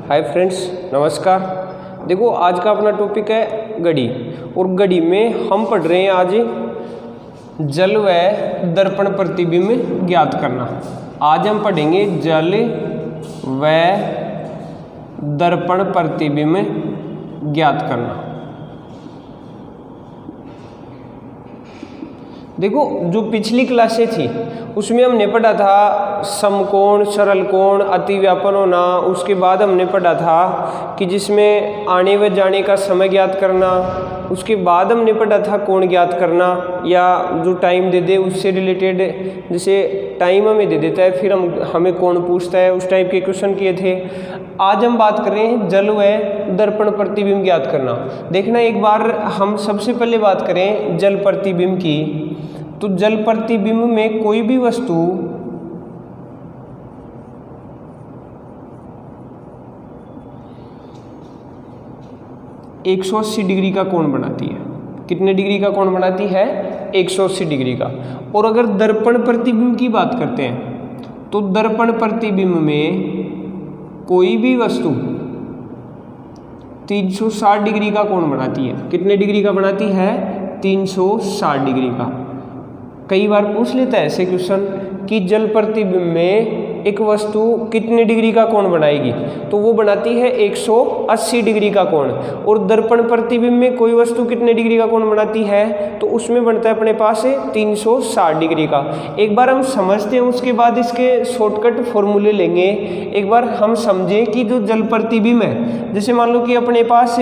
Hi friends, नमस्कार। देखो आज का अपना टॉपिक है घड़ी, और घड़ी में हम पढ़ रहे हैं आज जल व दर्पण प्रतिबिंब ज्ञात करना। आज हम पढ़ेंगे जल व दर्पण प्रतिबिंब ज्ञात करना। देखो जो पिछली क्लासें थी उसमें हमने पढ़ा था समकोण, सरल कोण, अतिव्यापन होना। उसके बाद हमने पढ़ा था कि जिसमें आने व जाने का समय ज्ञात करना। उसके बाद हमने पढ़ा था कोण ज्ञात करना, या जो टाइम दे दे उससे रिलेटेड, जैसे टाइम हमें दे देता है फिर हमें कोण पूछता है, उस टाइप के क्वेश्चन किए थे। आज हम बात कर रहे हैं जल व दर्पण प्रतिबिंब ज्ञात करना। देखना एक बार हम सबसे पहले बात करें जल प्रतिबिंब की, तो जल प्रतिबिंब में कोई भी वस्तु एक 180 डिग्री का कोण बनाती है। कितने डिग्री का कोण बनाती है? 180 डिग्री का। और अगर दर्पण प्रतिबिंब की बात करते हैं तो दर्पण प्रतिबिंब में कोई भी वस्तु 360 डिग्री का कोण बनाती है। कितने डिग्री का बनाती है? 360 डिग्री का। कई बार पूछ लेता है ऐसे क्वेश्चन कि जल प्रतिबिंब में एक वस्तु कितने डिग्री का कोण बनाएगी, तो वो बनाती है 180 डिग्री का कोण। और दर्पण प्रतिबिंब में कोई वस्तु कितने डिग्री का कोण बनाती है, तो उसमें बनता है अपने पास 360 डिग्री का। एक बार हम समझते हैं, उसके बाद इसके शॉर्टकट फॉर्मूले लेंगे। एक बार हम समझें कि जो जल प्रतिबिंब है, जैसे मान लो कि अपने पास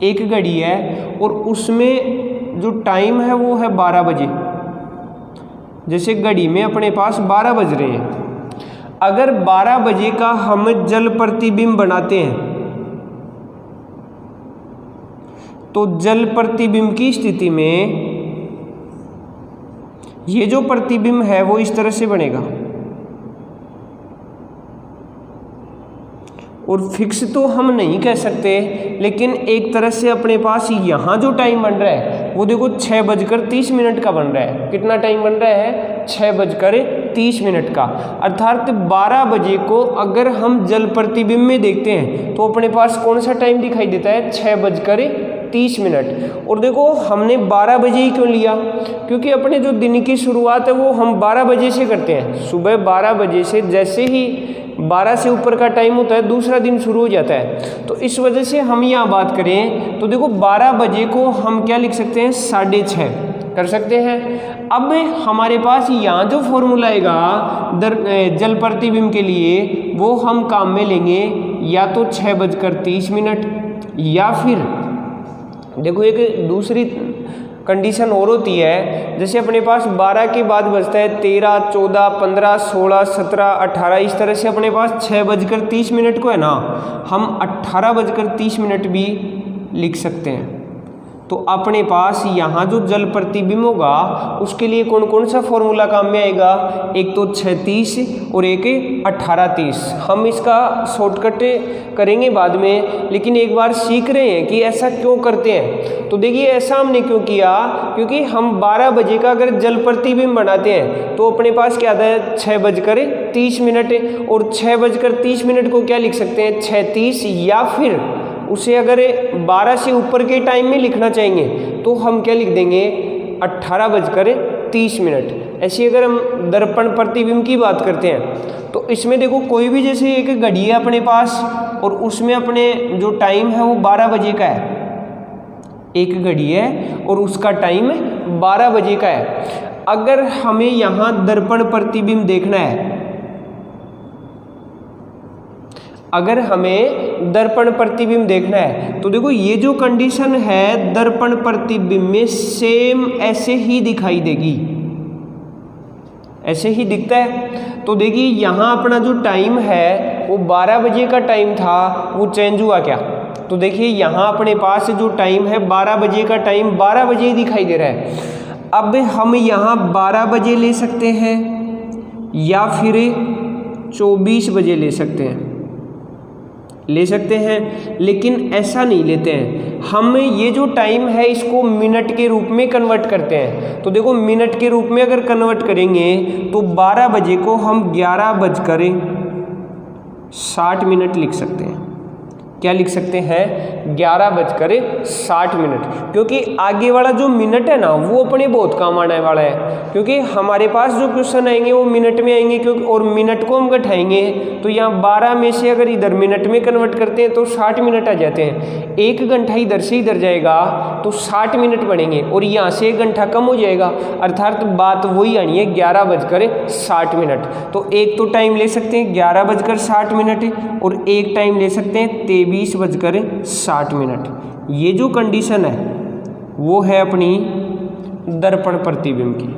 एक घड़ी है और उसमें जो टाइम है वो है 12 बजे। जैसे घड़ी में अपने पास 12 बज रहे हैं। अगर 12 बजे का हम जल प्रतिबिंब बनाते हैं तो जल प्रतिबिंब की स्थिति में ये जो प्रतिबिंब है वो इस तरह से बनेगा। और फिक्स तो हम नहीं कह सकते, लेकिन एक तरह से अपने पास यहाँ जो टाइम बन रहा है वो देखो 6:30 का बन रहा है। कितना टाइम बन रहा है? 6:30 का। अर्थात 12 बजे को अगर हम जल प्रतिबिंब में देखते हैं तो अपने पास कौन सा टाइम दिखाई देता है? 6:30। और देखो हमने 12 बजे ही क्यों लिया? क्योंकि अपने जो दिन की शुरुआत है वो हम 12 बजे से करते हैं। सुबह 12 बजे से जैसे ही 12 से ऊपर का टाइम होता है दूसरा दिन शुरू हो जाता है। तो इस वजह से हम यहाँ बात करें तो देखो 12 बजे को हम क्या लिख सकते हैं? 6:30 कर सकते हैं। अब हमारे पास यहाँ जो फॉर्मूला आएगा जल प्रतिबिंब के लिए वो हम काम में लेंगे या तो 6:30, या फिर देखो एक दूसरी कंडीशन और होती है। जैसे अपने पास 12 के बाद बजता है 13, 14, 15, 16, 17, 18। इस तरह से अपने पास 6:30 को है ना, हम 18:30 भी लिख सकते हैं। तो अपने पास यहाँ जो जल प्रतिबिंब होगा उसके लिए कौन कौन सा फॉर्मूला काम में आएगा? एक तो 6:30 और एक 18:30। हम इसका शॉर्टकट करेंगे बाद में, लेकिन एक बार सीख रहे हैं कि ऐसा क्यों करते हैं। तो देखिए ऐसा हमने क्यों किया, क्योंकि हम 12 बजे का अगर जल प्रतिबिंब बनाते हैं तो अपने पास क्या आता है? 6:30। और 6:30 को क्या लिख सकते हैं? 6:30, या फिर उसे अगर 12 से ऊपर के टाइम में लिखना चाहेंगे तो हम क्या लिख देंगे? 18:30। ऐसी अगर हम दर्पण प्रतिबिंब की बात करते हैं तो इसमें देखो कोई भी, जैसे एक घड़ी है अपने पास और उसमें अपने जो टाइम है वो 12 बजे का है। एक घड़ी है और उसका टाइम 12 बजे का है। अगर हमें यहाँ दर्पण प्रतिबिंब देखना है, अगर हमें दर्पण प्रतिबिंब देखना है तो देखो ये जो कंडीशन है दर्पण प्रतिबिंब में सेम ऐसे ही दिखाई देगी, ऐसे ही दिखता है। तो देखिए यहाँ अपना जो टाइम है वो 12 बजे का टाइम था, वो चेंज हुआ क्या? तो देखिए यहाँ अपने पास जो टाइम है 12 बजे का टाइम 12 बजे ही दिखाई दे रहा है। अब हम यहाँ 12 बजे ले सकते हैं या फिर 24 बजे ले सकते हैं, लेकिन ऐसा नहीं लेते हैं। हम ये जो टाइम है इसको मिनट के रूप में कन्वर्ट करते हैं। तो देखो मिनट के रूप में अगर कन्वर्ट करेंगे तो 12 बजे को हम 11 बजकर 11:60 लिख सकते हैं। क्या लिख सकते हैं? 11:60, क्योंकि आगे वाला जो मिनट है ना वो अपने बहुत काम आने वाला है, क्योंकि हमारे पास जो क्वेश्चन आएंगे वो मिनट में आएंगे, क्योंकि और मिनट को हम घटाएंगे तो यहाँ 12 में से अगर इधर मिनट में कन्वर्ट करते हैं तो 60 मिनट आ जाते हैं। 1 घंटा इधर से इधर जाएगा तो 60 मिनट बनेंगे और यहाँ से 1 घंटा कम हो जाएगा, अर्थात बात वही आनी है 11:60। तो एक तो टाइम ले सकते हैं 11:60 और एक टाइम ले सकते हैं 23:60। ये जो कंडीशन है वो है अपनी दर्पण प्रतिबिंब की।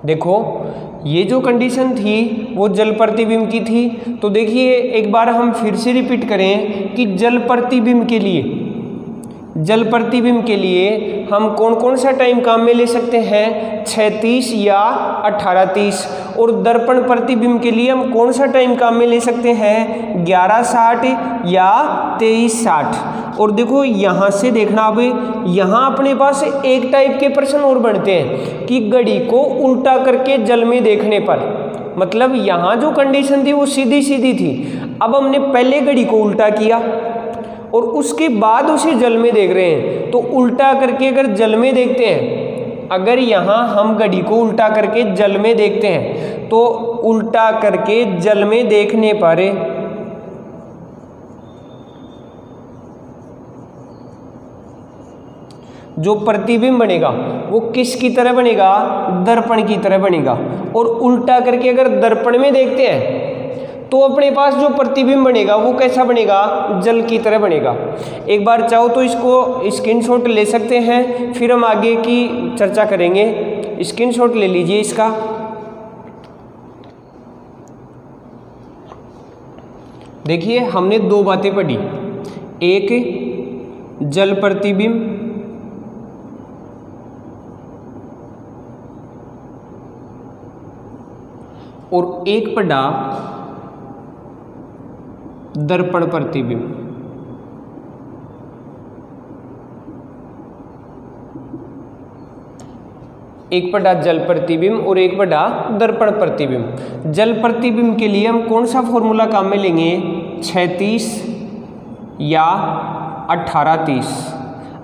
देखो ये जो कंडीशन थी वो जल प्रतिबिंब की थी। तो देखिए एक बार हम फिर से रिपीट करें कि जल प्रतिबिंब के लिए हम कौन कौन सा टाइम काम में ले सकते हैं? 36 या 18:30। और दर्पण प्रतिबिंब के लिए हम कौन सा टाइम काम में ले सकते हैं? 11:60 या 23:60। और देखो यहाँ से देखना, अब यहाँ अपने पास एक टाइप के प्रश्न और बनते हैं कि घड़ी को उल्टा करके जल में देखने पर, मतलब यहाँ जो कंडीशन थी वो सीधी सीधी थी, अब हमने पहले घड़ी को उल्टा किया और उसके बाद उसे जल में देख रहे हैं। तो उल्टा करके अगर जल में देखते हैं, अगर यहाँ हम घड़ी को उल्टा करके जल में देखते हैं तो उल्टा करके जल में देखने पर जो प्रतिबिंब बनेगा वो किसकी तरह बनेगा? दर्पण की तरह बनेगा। और उल्टा करके अगर दर्पण में देखते हैं तो अपने पास जो प्रतिबिंब बनेगा वो कैसा बनेगा? जल की तरह बनेगा। एक बार चाहो तो इसको स्क्रीनशॉट ले सकते हैं, फिर हम आगे की चर्चा करेंगे। स्क्रीनशॉट ले लीजिए इसका। देखिए हमने 2 बातें पढ़ी, एक जल प्रतिबिंब और एक पढ़ा दर्पण प्रतिबिंब। एक पढ़ा जल प्रतिबिंब और एक पढ़ा दर्पण प्रतिबिंब। जल प्रतिबिंब के लिए हम कौन सा फॉर्मूला काम में लेंगे? 36 या 18:30।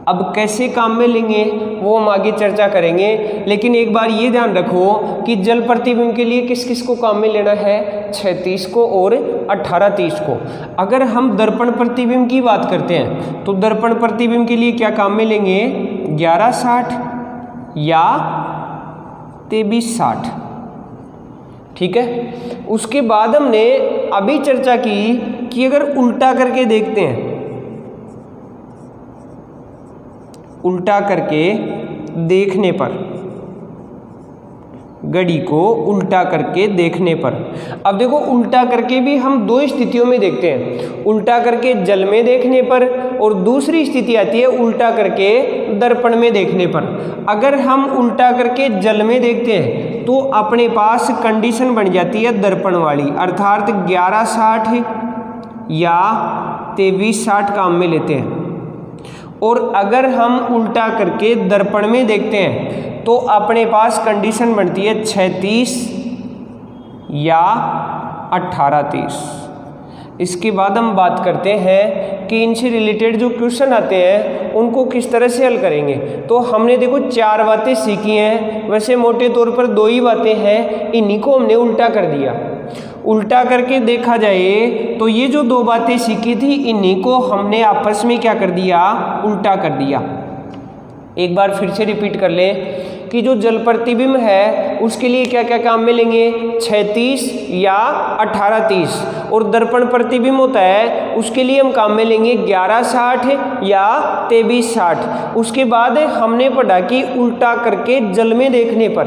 अब कैसे काम में लेंगे वो हम आगे चर्चा करेंगे, लेकिन एक बार ये ध्यान रखो कि जल प्रतिबिंब के लिए किस किस को काम में लेना है? 36 को और 18:30 को। अगर हम दर्पण प्रतिबिंब की बात करते हैं तो दर्पण प्रतिबिंब के लिए क्या काम में लेंगे? 11:60 या 23:60। ठीक है। उसके बाद हमने अभी चर्चा की कि अगर उल्टा करके देखते हैं, उल्टा करके देखने पर, घड़ी को उल्टा करके देखने पर, अब देखो उल्टा करके भी हम 2 स्थितियों में देखते हैं, उल्टा करके जल में देखने पर और दूसरी स्थिति आती है उल्टा करके दर्पण में देखने पर। अगर हम उल्टा करके जल में देखते हैं तो अपने पास कंडीशन बन जाती है दर्पण वाली, अर्थात 11:60 या 23:60 काम में लेते हैं। और अगर हम उल्टा करके दर्पण में देखते हैं तो अपने पास कंडीशन बनती है 36 या 18:30। इसके बाद हम बात करते हैं कि इनसे रिलेटेड जो क्वेश्चन आते हैं उनको किस तरह से हल करेंगे। तो हमने देखो 4 बातें सीखी हैं, वैसे मोटे तौर पर 2 ही बातें हैं, इन्हीं को हमने उल्टा कर दिया। उल्टा करके देखा जाए तो ये जो 2 बातें सीखी थी इन्हीं को हमने आपस में क्या कर दिया? उल्टा कर दिया। एक बार फिर से रिपीट कर ले कि जो जल प्रतिबिंब है उसके लिए क्या क्या काम में लेंगे? 36 या 18:30। और दर्पण प्रतिबिंब होता है उसके लिए हम काम में लेंगे 11:60 या 23:60। उसके बाद हमने पढ़ा कि उल्टा करके जल में देखने पर,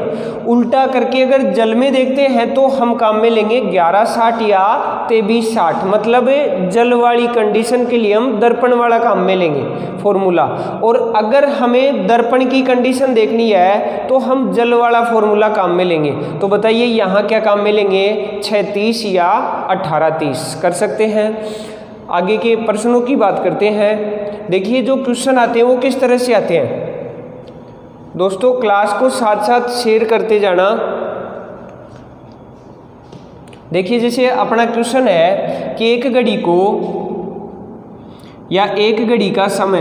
उल्टा करके अगर जल में देखते हैं तो हम काम में लेंगे 11:60 या 23:60, मतलब जल वाली कंडीशन के लिए हम दर्पण वाला काम में लेंगे फॉर्मूला। और अगर हमें दर्पण की कंडीशन देखनी है तो हम जल वाला फॉर्मूला काम में लेंगे। तो बताइए यहाँ क्या काम में लेंगे? 36 या 18:30 कर सकते हैं। आगे के प्रश्नों की बात करते हैं। देखिए जो क्वेश्चन आते हैं वो किस तरह से आते हैं। दोस्तों क्लास को साथ साथ शेयर करते जाना। देखिए जैसे अपना क्वेश्चन है कि एक घड़ी को या एक घड़ी का समय,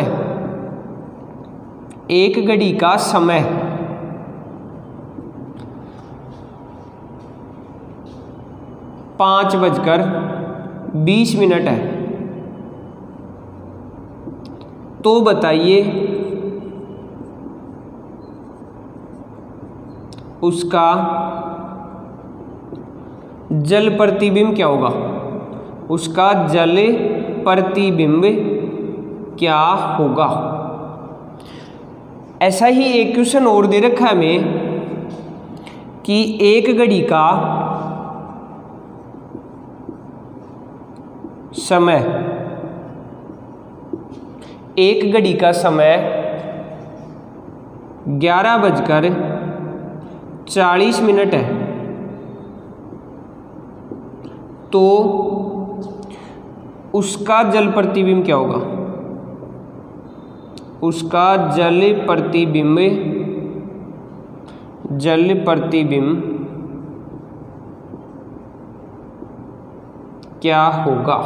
एक घड़ी का समय 5:20 है, तो बताइए उसका जल प्रतिबिंब क्या होगा। उसका जल प्रतिबिंब क्या होगा। ऐसा ही एक क्वेश्चन और दे रखा है हमें कि एक घड़ी का समय, एक घड़ी का समय 11:40 है, तो उसका जल प्रतिबिंब क्या होगा। उसका जल प्रतिबिंब क्या होगा।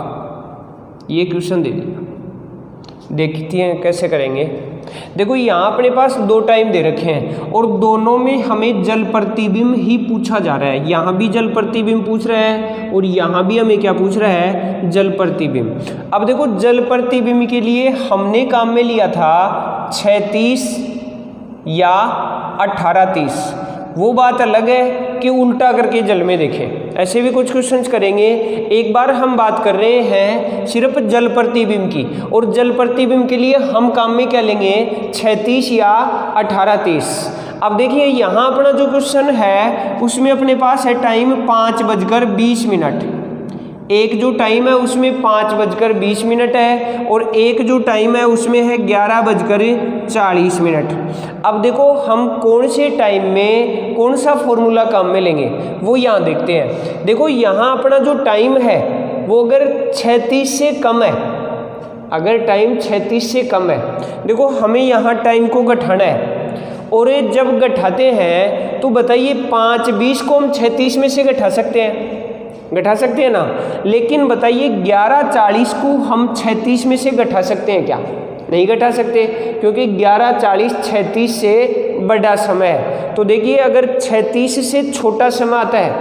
ये क्वेश्चन दे दिया, देखते हैं कैसे करेंगे। देखो यहाँ अपने पास दो टाइम दे रखे हैं और दोनों में हमें जल प्रतिबिंब ही पूछा जा रहा है। यहाँ भी जल प्रतिबिंब पूछ रहा है और यहाँ भी हमें क्या पूछ रहा है, जल प्रतिबिंब। अब देखो जल प्रतिबिंब के लिए हमने काम में लिया था 36 या 18:30, वो बात अलग है कि उल्टा करके जल में देखें। ऐसे भी कुछ क्वेश्चंस करेंगे। एक बार हम बात कर रहे हैं सिर्फ जल प्रतिबिंब की, और जल प्रतिबिंब के लिए हम काम में क्या लेंगे, 36 या 18:30। अब देखिए यहाँ अपना जो क्वेश्चन है उसमें अपने पास है टाइम 5:20। एक जो टाइम है उसमें 5:20 है और एक जो टाइम है उसमें है 11:40। अब देखो हम कौन से टाइम में कौन सा फॉर्मूला काम में लेंगे वो यहाँ देखते हैं। देखो यहाँ अपना जो टाइम है वो अगर 36 से कम है, अगर टाइम 36 से कम है, देखो हमें यहाँ टाइम को घटाना है। और ये जब घटाते हैं तो बताइए 5:20 को हम 36 में से घटा सकते हैं ना। लेकिन बताइए 11:40 को हम 36 में से घटा सकते हैं क्या, नहीं घटा सकते, क्योंकि 11:40 36 से बड़ा समय है। तो देखिए अगर 36 से छोटा समय आता है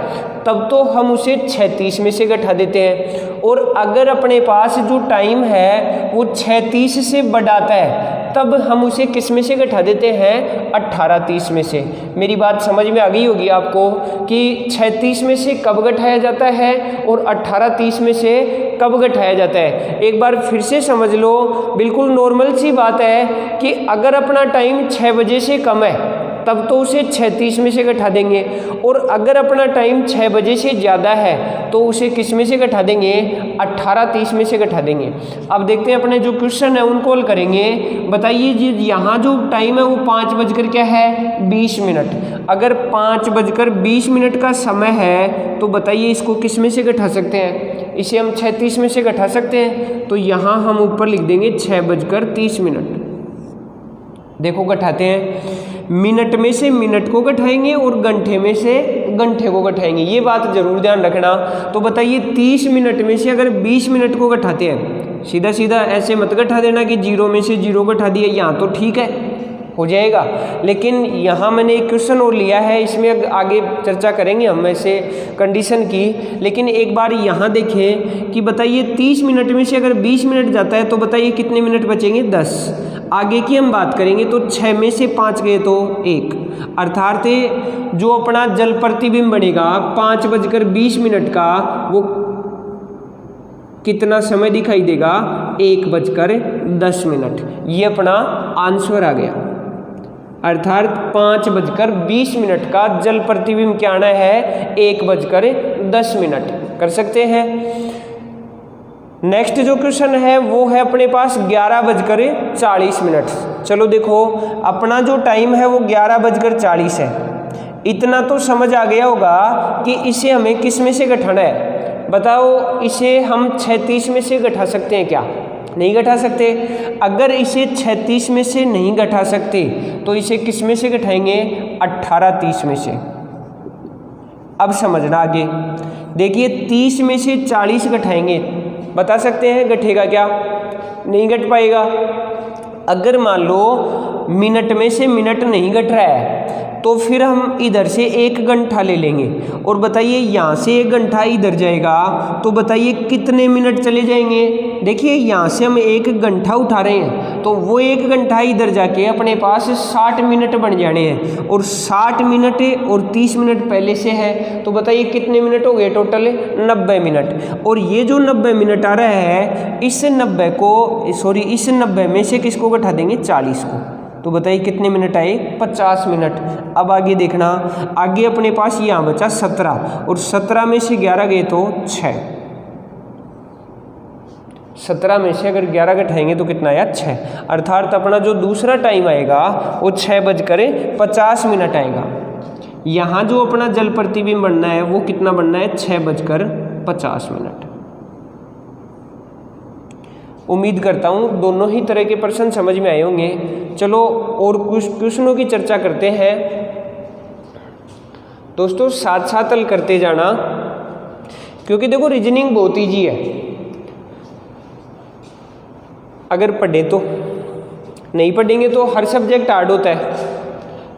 तब तो हम उसे 36 में से घटा देते हैं, और अगर अपने पास जो टाइम है वो 36 से बड़ा आता है तब हम उसे किस में से घटा देते हैं, 18:30 में से। मेरी बात समझ में आ गई होगी आपको कि 36 में से कब घटाया जाता है और 18:30 में से कब घटाया जाता है। एक बार फिर से समझ लो, बिल्कुल नॉर्मल सी बात है कि अगर अपना टाइम 6 बजे से कम है तब तो उसे 36 में से घटा देंगे, और अगर अपना टाइम 6 बजे से ज़्यादा है तो उसे किस में से घटा देंगे, 18:30 में से घटा देंगे। अब देखते हैं अपने जो क्वेश्चन है उनको हल करेंगे। बताइए जी यहाँ जो टाइम है वो 5:20। अगर 5:20 का समय है तो बताइए इसको किस में से घटा सकते हैं, इसे हम 36 में से घटा सकते हैं। तो यहाँ हम ऊपर लिख देंगे 6:30। देखो घटाते हैं, मिनट में से मिनट को घटाएंगे और घंटे में से घंटे को घटाएंगे, ये बात जरूर ध्यान रखना। तो बताइए 30 मिनट में से अगर 20 मिनट को घटाते हैं, सीधा सीधा ऐसे मत घटा देना कि 0 में से 0 घटा दिया, यहाँ तो ठीक है हो जाएगा। लेकिन यहाँ मैंने एक क्वेश्चन और लिया है, इसमें आगे चर्चा करेंगे हम ऐसे कंडीशन की। लेकिन एक बार यहाँ देखें कि बताइए 30 मिनट में से अगर 20 मिनट जाता है तो बताइए कितने मिनट बचेंगे, 10। आगे की हम बात करेंगे तो 6 में से 5 गए तो 1, अर्थात जो अपना जल प्रतिबिंब बनेगा 5:20 का वो कितना समय दिखाई देगा, 1:10। ये अपना आंसर आ गया, अर्थात 5:20 का जल प्रतिबिंब क्या आना है, 1:10 कर सकते हैं। नेक्स्ट जो क्वेश्चन है वो है अपने पास 11:40। चलो देखो अपना जो टाइम है वो 11:40 है। इतना तो समझ आ गया होगा कि इसे हमें किस में से घटाना है। बताओ इसे हम 36 में से घटा सकते हैं क्या, नहीं घटा सकते। अगर इसे 36 में से नहीं घटा सकते तो इसे किस में से घटाएंगे? 18 30 में से। अब समझना आगे, देखिए 30 में से 40 घटाएंगे, बता सकते हैं घटेगा क्या? नहीं घट पाएगा। अगर मान लो मिनट में से मिनट नहीं घट रहा है तो फिर हम इधर से 1 घंटा ले लेंगे और बताइए यहाँ से 1 घंटा इधर जाएगा तो बताइए कितने मिनट चले जाएंगे? देखिए यहाँ से हम 1 घंटा उठा रहे हैं तो वो 1 घंटा इधर जाके अपने पास 60 मिनट बन जाने हैं और 60 मिनट और 30 मिनट पहले से है तो बताइए कितने मिनट हो गए टोटल? 90 मिनट। और ये जो 90 मिनट आ रहा है इस 90 में से किसको घटा देंगे? 40 को। तो बताइए कितने मिनट आए? 50 मिनट। अब आगे देखना, आगे अपने पास यहाँ बचा 17 और 17 में से 11 गए तो 6। 17 में से अगर 11 घटाएंगे तो कितना आया? 6। अर्थात अपना जो दूसरा टाइम आएगा वो 6:50 मिनट आएगा। यहाँ जो अपना जल प्रतिबिंब बनना है वो कितना बनना है? 6:50 मिनट। उम्मीद करता हूँ दोनों ही तरह के प्रश्न समझ में आए होंगे। चलो और कुछ क्वेश्चनों की चर्चा करते हैं। दोस्तों साथ साथ हल करते जाना, क्योंकि देखो रीजनिंग बहुत ईजी है अगर पढ़े तो। नहीं पढ़ेंगे तो हर सब्जेक्ट हार्ड होता है,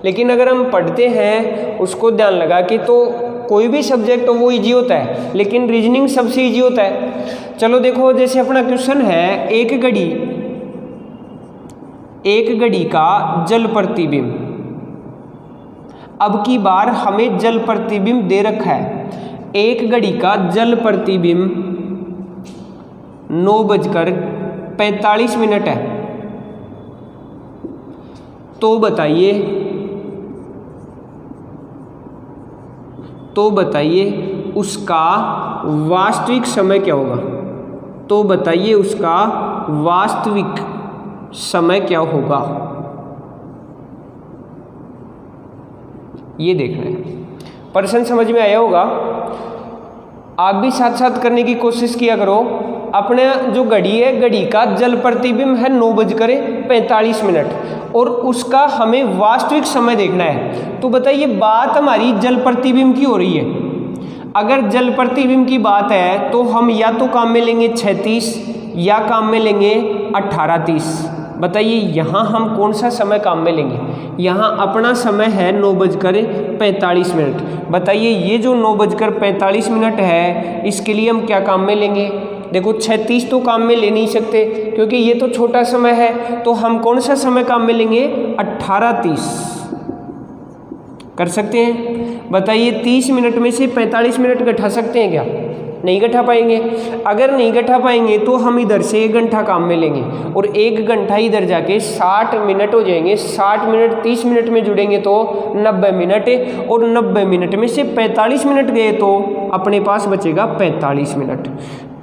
लेकिन अगर हम पढ़ते हैं उसको ध्यान लगा के तो कोई भी सब्जेक्ट हो वो इजी होता है, लेकिन रीजनिंग सबसे इजी होता है। चलो देखो, जैसे अपना क्वेश्चन है एक घड़ी का जल प्रतिबिंब। अब की बार हमें जल प्रतिबिंब दे रखा है, एक घड़ी का जल प्रतिबिंब 9:45 मिनट है। तो बताइए उसका वास्तविक समय क्या होगा? तो बताइए उसका वास्तविक समय क्या होगा? ये देखना है। प्रश्न समझ में आया होगा। आप भी साथ साथ करने की कोशिश किया करो। अपने जो घड़ी है, घड़ी का जल प्रतिबिंब है 9:45 मिनट और उसका हमें वास्तविक समय देखना है। तो बताइए बात हमारी जल प्रतिबिंब की हो रही है। अगर जल प्रतिबिंब की बात है तो हम या तो काम में लेंगे 36 या काम में लेंगे 18:30। बताइए यहाँ हम कौन सा समय काम में लेंगे? यहाँ अपना समय है 9:45 मिनट। बताइए ये जो 9:45 मिनट है इसके लिए हम क्या काम में लेंगे? देखो 36 तो काम में ले नहीं सकते क्योंकि ये तो छोटा समय है, तो हम कौन सा समय काम में लेंगे? 18:30 कर सकते हैं। बताइए 30 मिनट में से 45 मिनट घटा सकते हैं क्या? नहीं घटा पाएंगे। अगर नहीं घटा पाएंगे तो हम इधर से 1 घंटा काम में लेंगे और 1 घंटा इधर जाके 60 मिनट हो जाएंगे। 60 मिनट 30 मिनट में जुड़ेंगे तो 90 मिनट और 90 मिनट में से 45 मिनट गए तो अपने पास बचेगा 45 मिनट।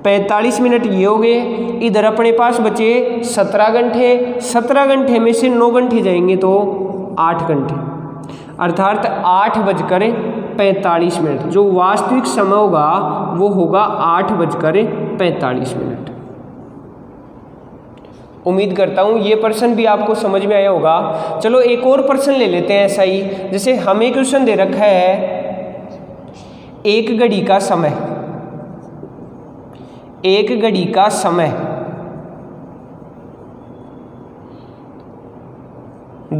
45 मिनट ये हो गए। इधर अपने पास बचे 17 घंटे। 17 घंटे में से 9 घंटे जाएंगे तो 8 घंटे, अर्थात 8:45 मिनट। जो वास्तविक समय होगा वो होगा 8:45 मिनट। उम्मीद करता हूँ ये प्रश्न भी आपको समझ में आया होगा। चलो एक और प्रश्न ले लेते हैं ऐसा ही। जैसे हमें क्वेश्चन दे रखा है एक घड़ी का समय, एक घड़ी का समय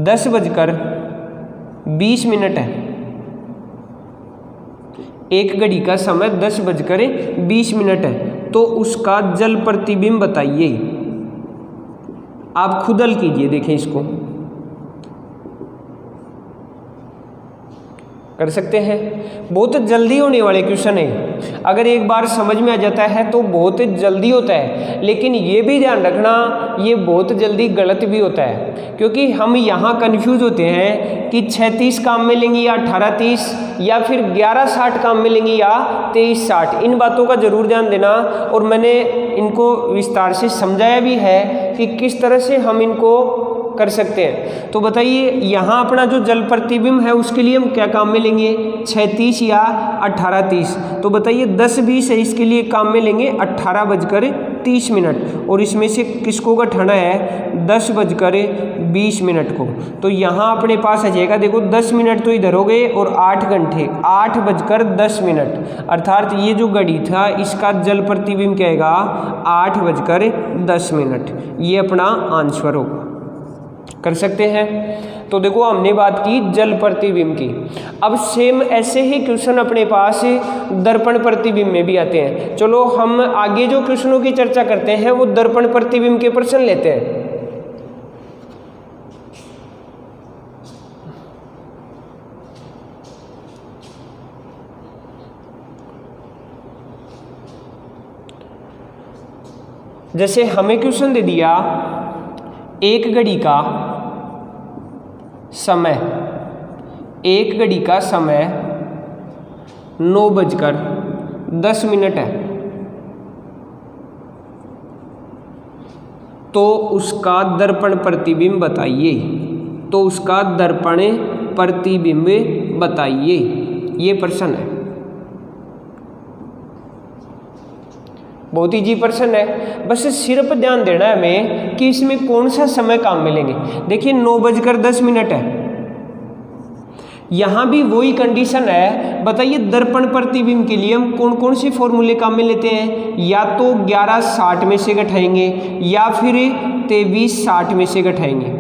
10:20 मिनट है। एक घड़ी का समय 10:20 मिनट है। तो उसका जल प्रतिबिंब बताइए। आप खुद हल कीजिए, देखें इसको कर सकते हैं। बहुत जल्दी होने वाले क्वेश्चन है। अगर एक बार समझ में आ जाता है तो बहुत जल्दी होता है, लेकिन ये भी ध्यान रखना ये बहुत जल्दी गलत भी होता है, क्योंकि हम यहाँ कंफ्यूज होते हैं कि 36 काम में लेंगे या 18:30 या फिर 11:60 काम में लेंगे या 23:60। इन बातों का जरूर ध्यान देना और मैंने इनको विस्तार से समझाया भी है कि किस तरह से हम इनको कर सकते हैं। तो बताइए यहाँ अपना जो जल प्रतिबिंब है उसके लिए हम क्या काम में लेंगे? 36 या 18:30। तो बताइए 10:20 है, इसके लिए काम में लेंगे 18:20 30 मिनट, और इसमें से किसको घटाना है 10:20 को। तो यहाँ अपने पास आ जाएगा, देखो 10 मिनट तो इधर हो गए और 8 घंटे, 8:10, अर्थात ये जो घड़ी था इसका जल प्रतिबिंब क्या आएगा 8:10। ये अपना आंसर होगा। कर सकते हैं। तो देखो हमने बात की जल प्रतिबिंब की। अब सेम ऐसे ही क्वेश्चन अपने पास दर्पण प्रतिबिंब में भी आते हैं। चलो हम आगे जो क्वेश्चनों की चर्चा करते हैं वो दर्पण प्रतिबिंब के प्रश्न लेते हैं। जैसे हमें क्वेश्चन दे दिया एक घड़ी का समय 9:10 है, तो उसका दर्पण प्रतिबिंब बताइए। ये प्रश्न है, बहुत इजी प्रश्न है। बस सिर्फ ध्यान देना है हमें कि इसमें कौन सा समय काम मिलेंगे। देखिए 9:10 है, यहाँ भी वही कंडीशन है। बताइए दर्पण प्रतिबिंब के लिए हम कौन कौन से फॉर्मूले काम में लेते हैं, या तो 11:60 में से घटाएंगे या फिर 23:60 में से घटाएंगे।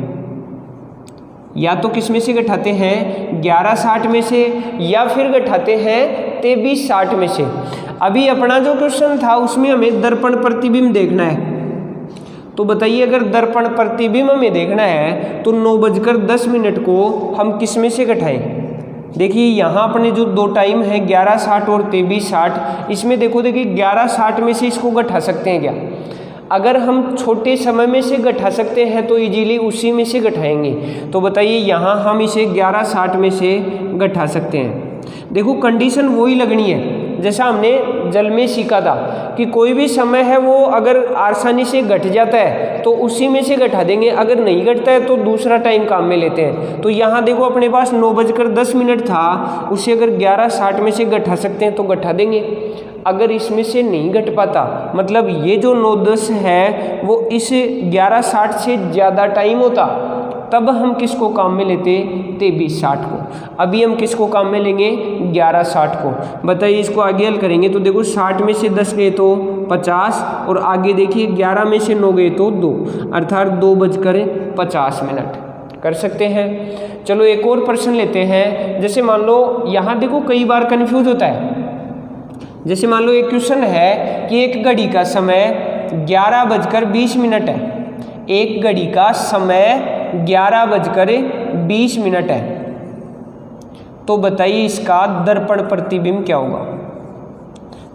या तो किस में से घटाते हैं 11:60 में से, या फिर घटाते हैं 23:60 में से। अभी अपना जो क्वेश्चन था उसमें हमें दर्पण प्रतिबिंब देखना है। तो बताइए अगर दर्पण प्रतिबिंब हमें देखना है तो 9:10 को हम किस में से घटाएं। देखिए यहाँ अपने जो दो टाइम है 11:60 और 23:60, इसमें देखिए 11:60 में से इसको घटा सकते हैं क्या। अगर हम छोटे समय में से घटा सकते हैं तो इजीली उसी में से घटाएंगे। तो बताइए यहाँ हम इसे 11:60 में से घटा सकते हैं। देखो कंडीशन वही लगनी है जैसा हमने जल में सीखा था कि कोई भी समय है वो अगर आसानी से घट जाता है तो उसी में से घटा देंगे, अगर नहीं घटता है तो दूसरा टाइम काम में लेते हैं। तो यहाँ देखो अपने पास 9:10 था, उसे अगर 11:60 में से घटा सकते हैं तो घटा देंगे। अगर इसमें से नहीं घट पाता, मतलब ये जो 9:10 है वो इस 11:60 से ज़्यादा टाइम होता, तब हम किसको काम में लेते 23:60 को। अभी हम किसको काम में लेंगे 11:60 को। बताइए इसको आगे हल करेंगे तो देखो 60 में से 10 गए तो 50, और आगे देखिए 11 में से 9 गए तो 2, अर्थात 2:50। कर सकते हैं। चलो एक और प्रश्न लेते हैं। जैसे मान लो यहाँ देखो कई बार कन्फ्यूज होता है। जैसे मान लो एक क्वेश्चन है कि एक घड़ी का समय 11:20 है। एक घड़ी का समय 11:20 है। तो बताइए इसका दर्पण प्रतिबिंब क्या होगा।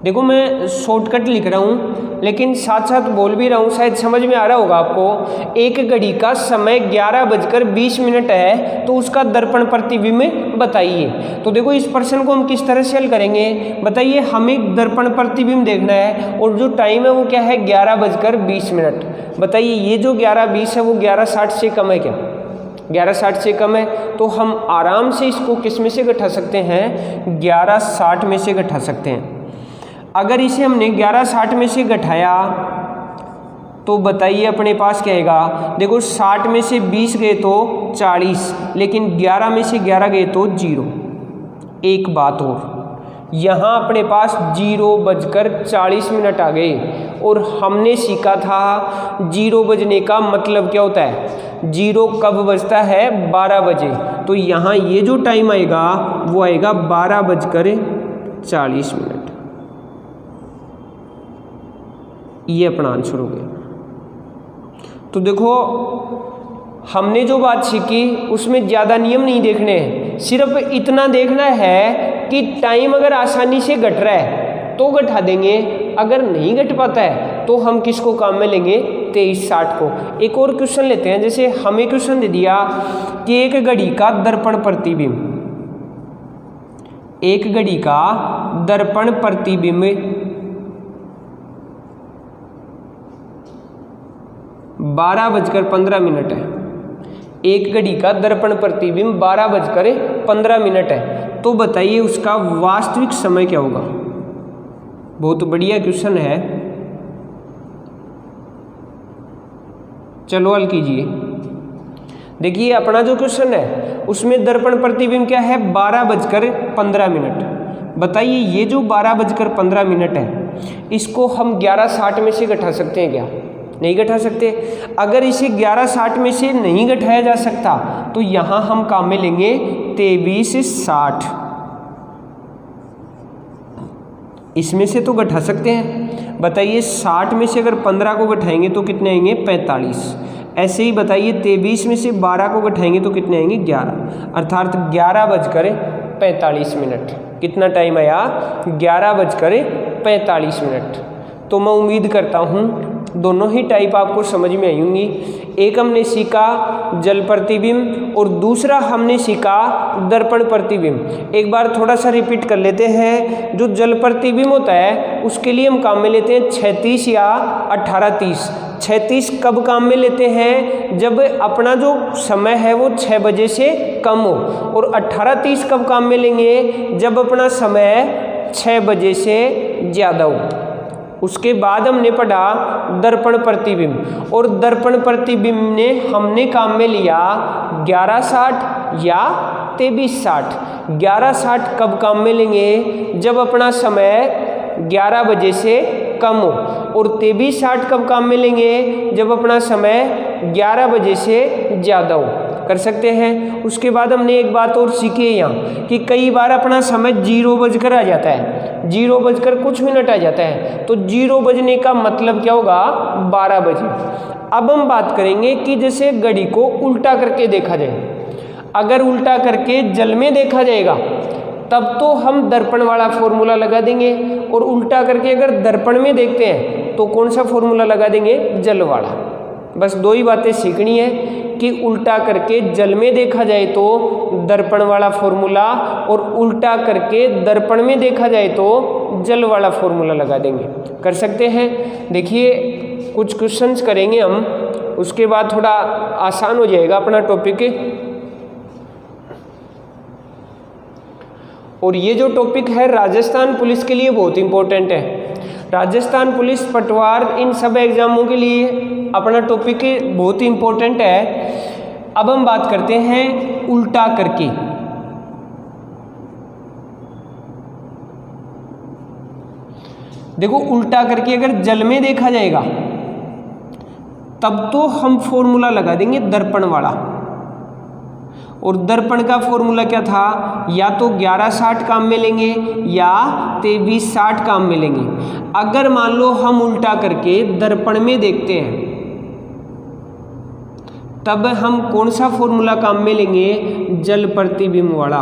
देखो मैं शॉर्टकट लिख रहा हूँ लेकिन साथ साथ बोल भी रहा हूँ, शायद समझ में आ रहा होगा आपको। एक घड़ी का समय 11:20 है तो उसका दर्पण प्रतिबिंब बताइए। तो देखो इस प्रश्न को हम किस तरह से हल करेंगे। बताइए हमें दर्पण प्रतिबिंब देखना है और जो टाइम है वो क्या है 11:20। बताइए ये जो 11:20 है वो 11:60 से कम है क्या। 11:60 से कम है तो हम आराम से इसको किस में से घटा सकते हैं 11:60 में से घटा सकते हैं। अगर इसे हमने 11:60 में से घटाया तो बताइए अपने पास क्या आएगा। देखो 60 में से 20 गए तो 40, लेकिन 11 में से 11 गए तो 0। एक बात और, यहाँ अपने पास 0:40 आ गए और हमने सीखा था 0 बजने का मतलब क्या होता है। 0 कब बजता है 12 बजे। तो यहाँ ये जो टाइम आएगा वो आएगा 12:40। ये अपना आंसर हो गया। तो देखो हमने जो बात सीखी उसमें ज़्यादा नियम नहीं देखने हैं, सिर्फ इतना देखना है कि टाइम अगर आसानी से घट रहा है तो घटा देंगे, अगर नहीं घट पाता है तो हम किसको काम में लेंगे 23:60 को। एक और क्वेश्चन लेते हैं। जैसे हमें क्वेश्चन दे दिया कि एक घड़ी का दर्पण प्रतिबिंब, एक घड़ी का दर्पण प्रतिबिंब 12:15 है। एक घड़ी का दर्पण प्रतिबिंब 12:15 है। तो बताइए उसका वास्तविक समय क्या होगा। बहुत बढ़िया क्वेश्चन है। चलो हल कीजिए। देखिए अपना जो क्वेश्चन है उसमें दर्पण प्रतिबिंब क्या है 12:15। बताइए ये जो 12:15 है इसको हम 11:60 में से घटा सकते हैं क्या? नहीं घटा सकते। अगर इसे 11:60 में से नहीं घटाया जा सकता तो यहाँ हम काम में लेंगे 23:60। इसमें से तो घटा सकते हैं। बताइए 60 में से अगर 15 को घटाएंगे तो कितने आएंगे 45। ऐसे ही बताइए 23 में से 12 को घटाएंगे तो कितने आएंगे 11, अर्थात 11:45। कितना टाइम आया 11:45। तो मैं उम्मीद करता हूँ दोनों ही टाइप आपको समझ में आई होंगी। एक हमने सीखा जल प्रतिबिंब और दूसरा हमने सीखा दर्पण प्रतिबिंब। एक बार थोड़ा सा रिपीट कर लेते हैं। जो जल प्रतिबिंब होता है उसके लिए हम काम में लेते हैं 36 या 18:30। 36 कब काम में लेते हैं? जब अपना जो समय है वो 6 बजे से कम हो। और 18:30 कब काम में लेंगे? जब अपना समय 6 बजे से ज़्यादा हो। उसके बाद हमने पढ़ा दर्पण प्रतिबिंब, और दर्पण प्रतिबिंब ने हमने काम में लिया 11:60 या 23:60। 11:60 कब काम में लेंगे? जब अपना समय 11 बजे से कम हो। और 23:60 कब काम में लेंगे? जब अपना समय 11 बजे से ज़्यादा हो। कर सकते हैं। उसके बाद हमने एक बात और सीखी है यहाँ कि कई बार अपना समय 0 बजकर आ जाता है, 0 बजकर कुछ मिनट आ जाता है। तो 0 बजने का मतलब क्या होगा? 12 बजे। अब हम बात करेंगे कि जैसे घड़ी को उल्टा करके देखा जाए। अगर उल्टा करके जल में देखा जाएगा तब तो हम दर्पण वाला फॉर्मूला लगा देंगे, और उल्टा करके अगर दर्पण में देखते हैं तो कौन सा फॉर्मूला लगा देंगे? जल वाला। बस दो ही बातें सीखनी है कि उल्टा करके जल में देखा जाए तो दर्पण वाला फॉर्मूला, और उल्टा करके दर्पण में देखा जाए तो जल वाला फॉर्मूला लगा देंगे। कर सकते हैं। देखिए कुछ क्वेश्चंस करेंगे हम, उसके बाद थोड़ा आसान हो जाएगा अपना टॉपिक। और ये जो टॉपिक है राजस्थान पुलिस के लिए बहुत इंपॉर्टेंट है। राजस्थान पुलिस, पटवार, इन सब एग्जामों के लिए अपना टॉपिक बहुत इंपॉर्टेंट है। अब हम बात करते हैं उल्टा करके। देखो उल्टा करके अगर जल में देखा जाएगा तब तो हम फॉर्मूला लगा देंगे दर्पण वाला। और दर्पण का फॉर्मूला क्या था? या तो 11:60 काम में लेंगे या 23:60 काम में लेंगे। अगर मान लो हम उल्टा करके दर्पण में देखते हैं तब हम कौन सा फॉर्मूला काम में लेंगे? जल प्रतिबिंब वाला।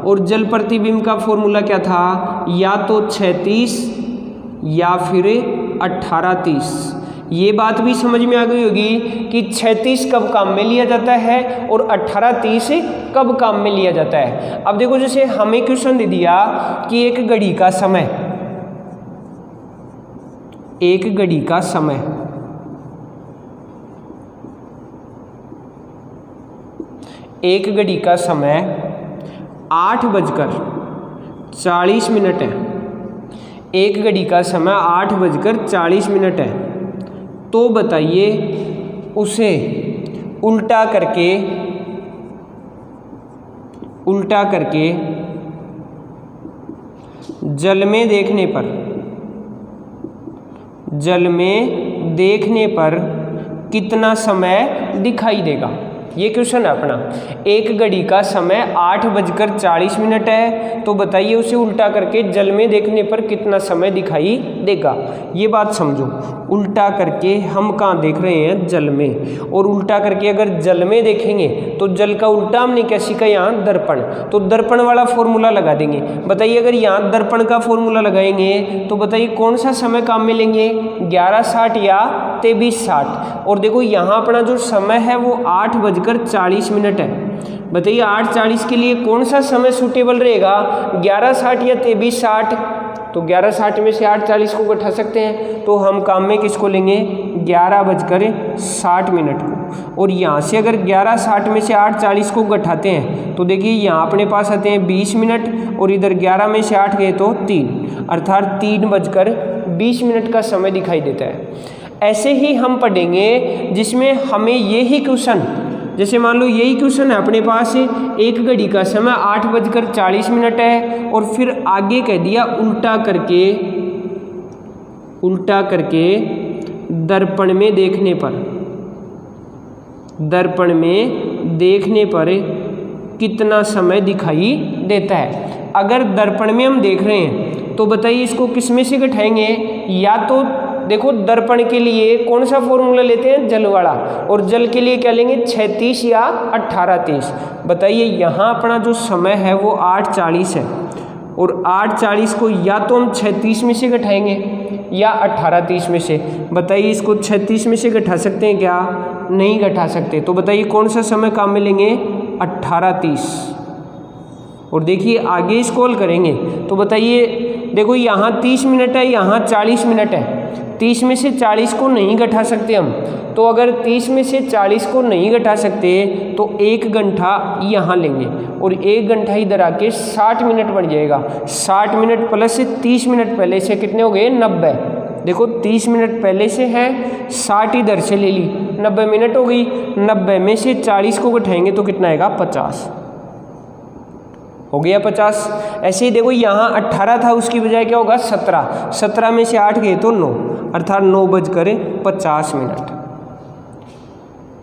और जल प्रतिबिंब का फॉर्मूला क्या था? या तो 36 या फिर 18:30। ये बात भी समझ में आ गई होगी कि 36 कब काम में लिया जाता है और 18:30 कब काम में लिया जाता है। अब देखो जैसे हमें क्वेश्चन दे दिया कि एक घड़ी का समय, एक घड़ी का समय एक घड़ी का समय 8:40 है। एक घड़ी का समय 8:40 है। तो बताइए उसे उल्टा करके जल में देखने पर कितना समय दिखाई देगा? ये क्वेश्चन है अपना। एक घड़ी का समय 8:40 है, तो बताइए उसे उल्टा करके जल में देखने पर कितना समय दिखाई देगा। ये बात समझो। उल्टा करके हम कहाँ देख रहे हैं? जल में। और उल्टा करके अगर जल में देखेंगे तो जल का उल्टा हमने क्या सीखा? यहाँ दर्पण। तो दर्पण वाला फॉर्मूला लगा देंगे। बताइए अगर यहाँ दर्पण का फॉर्मूला लगाएंगे तो बताइए कौन सा समय काम में लेंगे? 11:60 या 23:60। और देखो यहाँ अपना जो समय है वो 8:40 है। बताइए 8:40 के लिए कौन सा समय सूटेबल रहेगा? 11:60 या 23:60? तो 11:60 में से 8:40 को घटा सकते हैं। तो हम काम में किसको लेंगे? 11:60 को। और यहाँ से अगर 11:60 में से 8:40 को घटाते हैं तो देखिए यहाँ अपने पास आते हैं 20 मिनट, और इधर 11 में से 8 गए तो 3, अर्थात 3:20 का समय दिखाई देता है। ऐसे ही हम पढ़ेंगे जिसमें हमें यही क्वेश्चन, जैसे मान लो यही क्वेश्चन है अपने पास, एक घड़ी का समय 8:40 है और फिर आगे कह दिया उल्टा करके दर्पण में देखने पर कितना समय दिखाई देता है। अगर दर्पण में हम देख रहे हैं तो बताइए इसको किस में से घटाएंगे, या तो देखो दर्पण के लिए कौन सा फॉर्मूला लेते हैं, जल वाला, और जल के लिए क्या लेंगे 36 या 18:30। बताइए यहाँ अपना जो समय है वो 8:40 है और 8:40 को या तो हम 36 में से घटाएंगे या 18:30 में से। बताइए इसको 36 में से घटा सकते हैं क्या, नहीं घटा सकते। तो बताइए कौन सा समय काम में लेंगे 18:30। और देखिए आगे इसको हल करेंगे तो बताइए देखो यहाँ 30 मिनट है, यहाँ 40 मिनट है, 30 में से 40 को नहीं घटा सकते हम। तो अगर 30 में से 40 को नहीं घटा सकते तो 1 घंटा यहाँ लेंगे और 1 घंटा इधर आके 60 मिनट बन जाएगा। 60 मिनट प्लस 30 मिनट पहले से कितने हो गए 90। देखो 30 मिनट पहले से है, 60 इधर से ले ली, 90 मिनट हो गई। 90 में से 40 को घटाएंगे तो कितना आएगा 50, हो गया 50। ऐसे ही देखो यहाँ 18 था, उसकी बजाय क्या होगा 17, 17 में से 8 गए तो 9, अर्थात 9:50।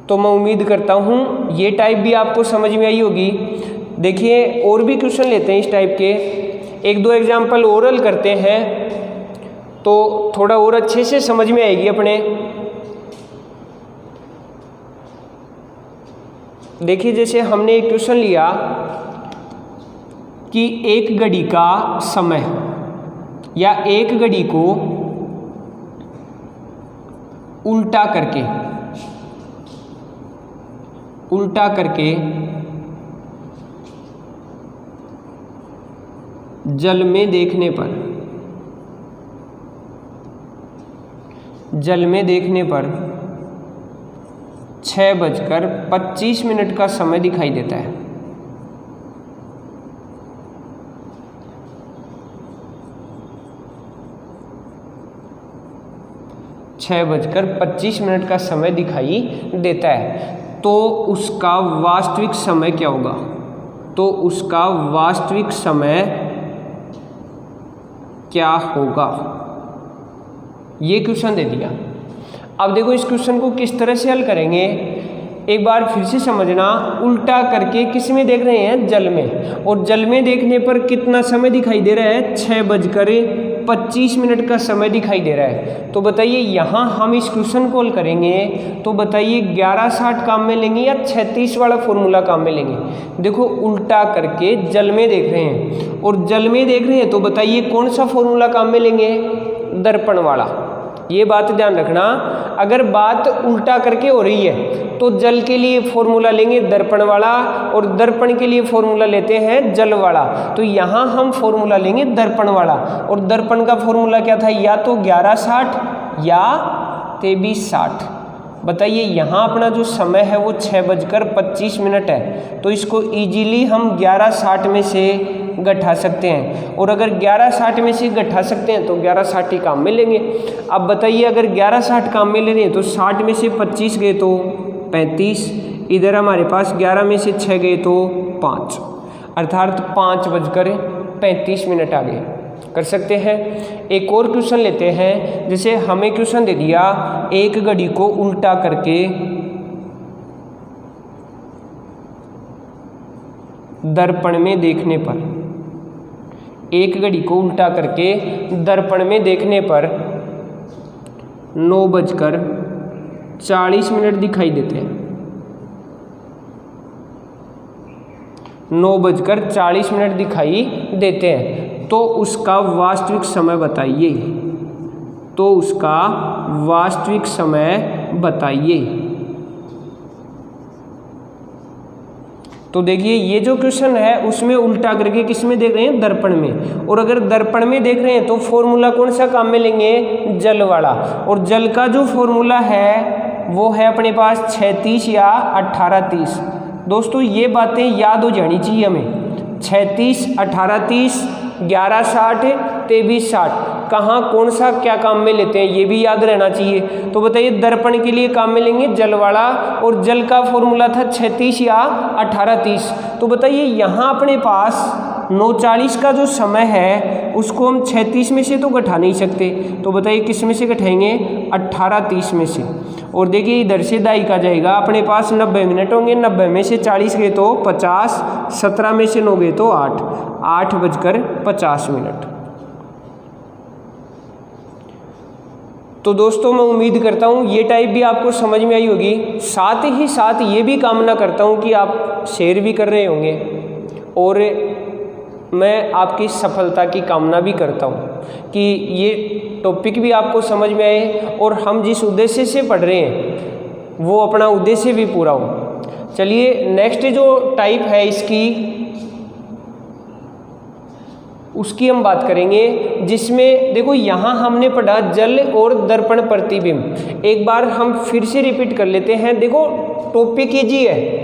तो मैं उम्मीद करता हूँ ये टाइप भी आपको समझ में आई होगी। देखिए और भी क्वेश्चन लेते हैं इस टाइप के, 1-2 एग्जाम्पल ओरल करते हैं तो थोड़ा और अच्छे से समझ में आएगी अपने। देखिए जैसे हमने एक क्वेश्चन लिया कि एक घड़ी का समय या एक घड़ी को उल्टा करके जल में देखने पर 6:25 का समय दिखाई देता है। 6:25 का समय दिखाई देता है। तो उसका वास्तविक समय क्या होगा, तो उसका वास्तविक समय क्या होगा, ये क्वेश्चन दे दिया। अब देखो इस क्वेश्चन को किस तरह से हल करेंगे, एक बार फिर से समझना। उल्टा करके किस में देख रहे हैं, जल में, और जल में देखने पर कितना समय दिखाई दे रहा है 6:25 का समय दिखाई दे रहा है। तो बताइए यहाँ हम इस क्वेश्चन को हल करेंगे तो बताइए 11:60 काम में लेंगे या 36 वाला फॉर्मूला काम में लेंगे। देखो उल्टा करके जल में देख रहे हैं और जल में देख रहे हैं तो बताइए कौन सा फॉर्मूला काम में लेंगे, दर्पण वाला। ये बात ध्यान रखना, अगर बात उल्टा करके हो रही है तो जल के लिए फॉर्मूला लेंगे दर्पण वाला और दर्पण के लिए फॉर्मूला लेते हैं जल वाला। तो यहाँ हम फॉर्मूला लेंगे दर्पण वाला, और दर्पण का फॉर्मूला क्या था, या तो 11:60 या 23:60। बताइए यहाँ अपना जो समय है वो 6:25 है, तो इसको इजीली हम 11:60 में से घटा सकते हैं। और अगर 11:60 में से घटा सकते हैं तो 11:60 ही काम में लेंगे। अब बताइए अगर 11:60 काम में ले रहे हैं तो 60 में से 25 गए तो 35, इधर हमारे पास 11 में से 6 गए तो 5, अर्थात 5:35 आ गए। कर सकते हैं। एक और क्वेश्चन लेते हैं, जैसे हमें क्वेश्चन दे दिया एक घड़ी को उल्टा करके दर्पण में देखने पर, एक घड़ी को उल्टा करके दर्पण में देखने पर 9:40 दिखाई देते हैं। 9:40 दिखाई देते हैं, तो उसका वास्तविक समय बताइए, तो उसका वास्तविक समय बताइए। तो देखिए ये जो क्वेश्चन है उसमें उल्टा करके किस में देख रहे हैं, दर्पण में। और अगर दर्पण में देख रहे हैं तो फॉर्मूला कौन सा काम में लेंगे, जल वाला। और जल का जो फॉर्मूला है वो है अपने पास 36 या 18:30। दोस्तों ये बातें याद हो जानी चाहिए हमें। 36, 18:30, 11:60, 23:60 कहाँ कौन सा क्या काम में लेते हैं ये भी याद रहना चाहिए। तो बताइए दर्पण के लिए काम में लेंगे जल वाला, और जल का फॉर्मूला था 36 या 18:30। तो बताइए यहाँ अपने पास 9:40 का जो समय है उसको हम 36 में से तो घटा नहीं सकते, तो बताइए किस में से घटाएंगे, 18:30 में से। और देखिए इधर से दायिका जाएगा, अपने पास 90 मिनट होंगे, 90 में से 40 गए तो 50, 17 में से 9 गए तो 8:50। तो दोस्तों मैं उम्मीद करता हूँ ये टाइप भी आपको समझ में आई होगी। साथ ही साथ ये भी कामना करता हूँ कि आप शेयर भी कर रहे होंगे, और मैं आपकी सफलता की कामना भी करता हूँ कि ये टॉपिक भी आपको समझ में आए और हम जिस उद्देश्य से पढ़ रहे हैं वो अपना उद्देश्य भी पूरा हो। चलिए नेक्स्ट जो टाइप है उसकी हम बात करेंगे, जिसमें देखो यहाँ हमने पढ़ा जल और दर्पण प्रतिबिंब। एक बार हम फिर से रिपीट कर लेते हैं। देखो टॉपिक इजी है,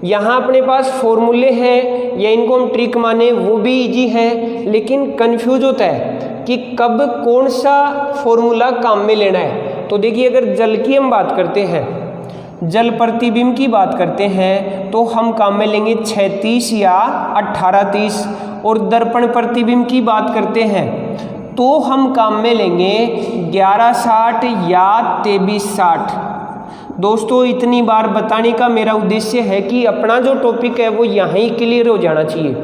यहाँ अपने पास फॉर्मूले हैं या इनको हम ट्रिक माने वो भी इजी है, लेकिन कंफ्यूज होता है कि कब कौन सा फॉर्मूला काम में लेना है। तो देखिए अगर जल की हम बात करते हैं, जल प्रतिबिंब की बात करते हैं, तो हम काम में लेंगे 36 या 18:30, और दर्पण प्रतिबिंब की बात करते हैं तो हम काम में लेंगे 11:60 या 23:60। दोस्तों इतनी बार बताने का मेरा उद्देश्य है कि अपना जो टॉपिक है वो यहाँ ही क्लियर हो जाना चाहिए।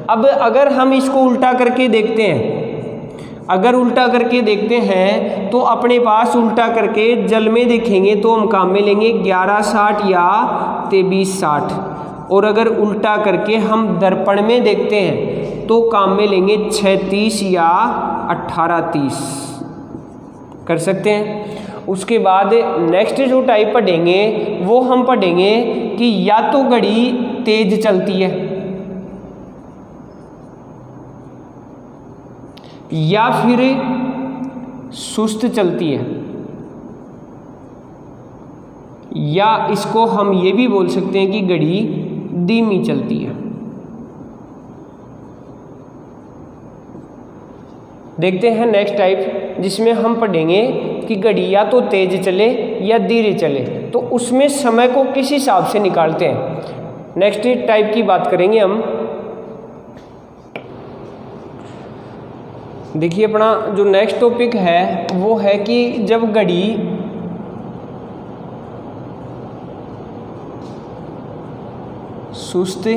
अब अगर हम इसको उल्टा करके देखते हैं, तो अपने पास उल्टा करके जल में देखेंगे तो हम काम में लेंगे 11:60 या 23:60, और अगर उल्टा करके हम दर्पण में देखते हैं तो काम में लेंगे 36 या 18:30। कर सकते हैं। उसके बाद नेक्स्ट जो टाइप पढ़ेंगे वो हम पढ़ेंगे कि या तो घड़ी तेज चलती है या फिर सुस्त चलती है, या इसको हम ये भी बोल सकते हैं कि घड़ी धीमी चलती है। देखते हैं नेक्स्ट टाइप, जिसमें हम पढ़ेंगे कि घड़ी या तो तेज चले या धीरे चले, तो उसमें समय को किस हिसाब से निकालते हैं। नेक्स्ट टाइप की बात करेंगे हम। देखिए अपना जो नेक्स्ट टॉपिक है वो है कि जब घड़ी सुस्त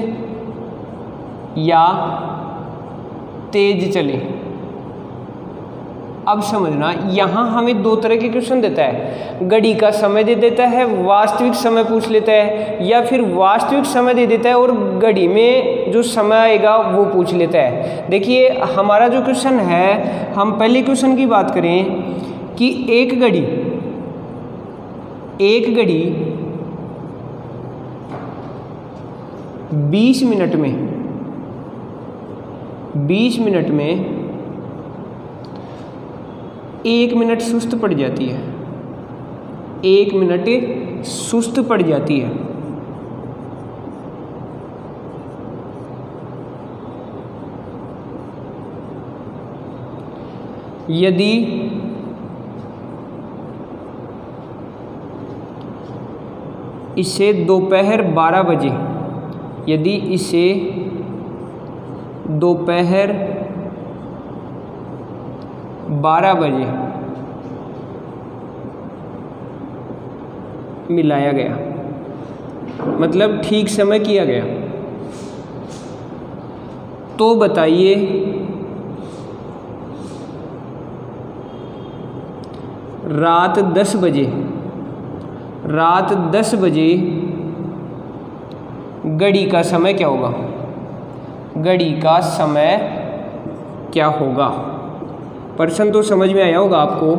या तेज चले। अब समझना, यहाँ हमें दो तरह के क्वेश्चन देता है, घड़ी का समय दे देता है, वास्तविक समय पूछ लेता है, या फिर वास्तविक समय दे देता है और घड़ी में जो समय आएगा वो पूछ लेता है। देखिए हमारा जो क्वेश्चन है, हम पहले क्वेश्चन की बात करें कि एक घड़ी 20 मिनट में 1 मिनट सुस्त पड़ जाती है, 1 मिनट सुस्त पड़ जाती है। यदि इसे दोपहर 12 बजे, यदि इसे दोपहर 12 बजे मिलाया गया, मतलब ठीक समय किया गया, तो बताइए रात 10 बजे घड़ी का समय क्या होगा? घड़ी का समय क्या होगा? प्रश्न तो समझ में आया होगा आपको।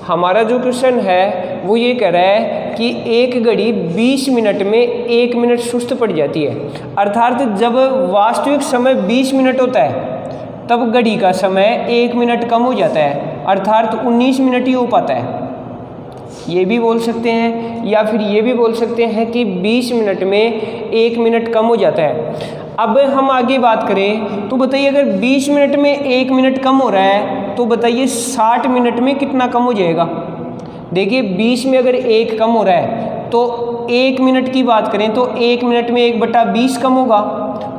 हमारा जो क्वेश्चन है वो ये कह रहा है कि एक घड़ी 20 मिनट में 1 मिनट सुस्त पड़ जाती है, अर्थात जब वास्तविक समय 20 मिनट होता है तब घड़ी का समय 1 मिनट कम हो जाता है, अर्थात 19 मिनट ही हो पाता है। ये भी बोल सकते हैं, या फिर ये भी बोल सकते हैं कि 20 मिनट में 1 मिनट कम हो जाता है। अब हम आगे बात करें तो बताइए, अगर 20 मिनट में 1 मिनट कम हो रहा है तो बताइए 60 मिनट में कितना कम हो जाएगा। देखिए 20 में अगर 1 कम हो रहा है तो 1 मिनट की बात करें तो 1 मिनट में 1/20 कम होगा,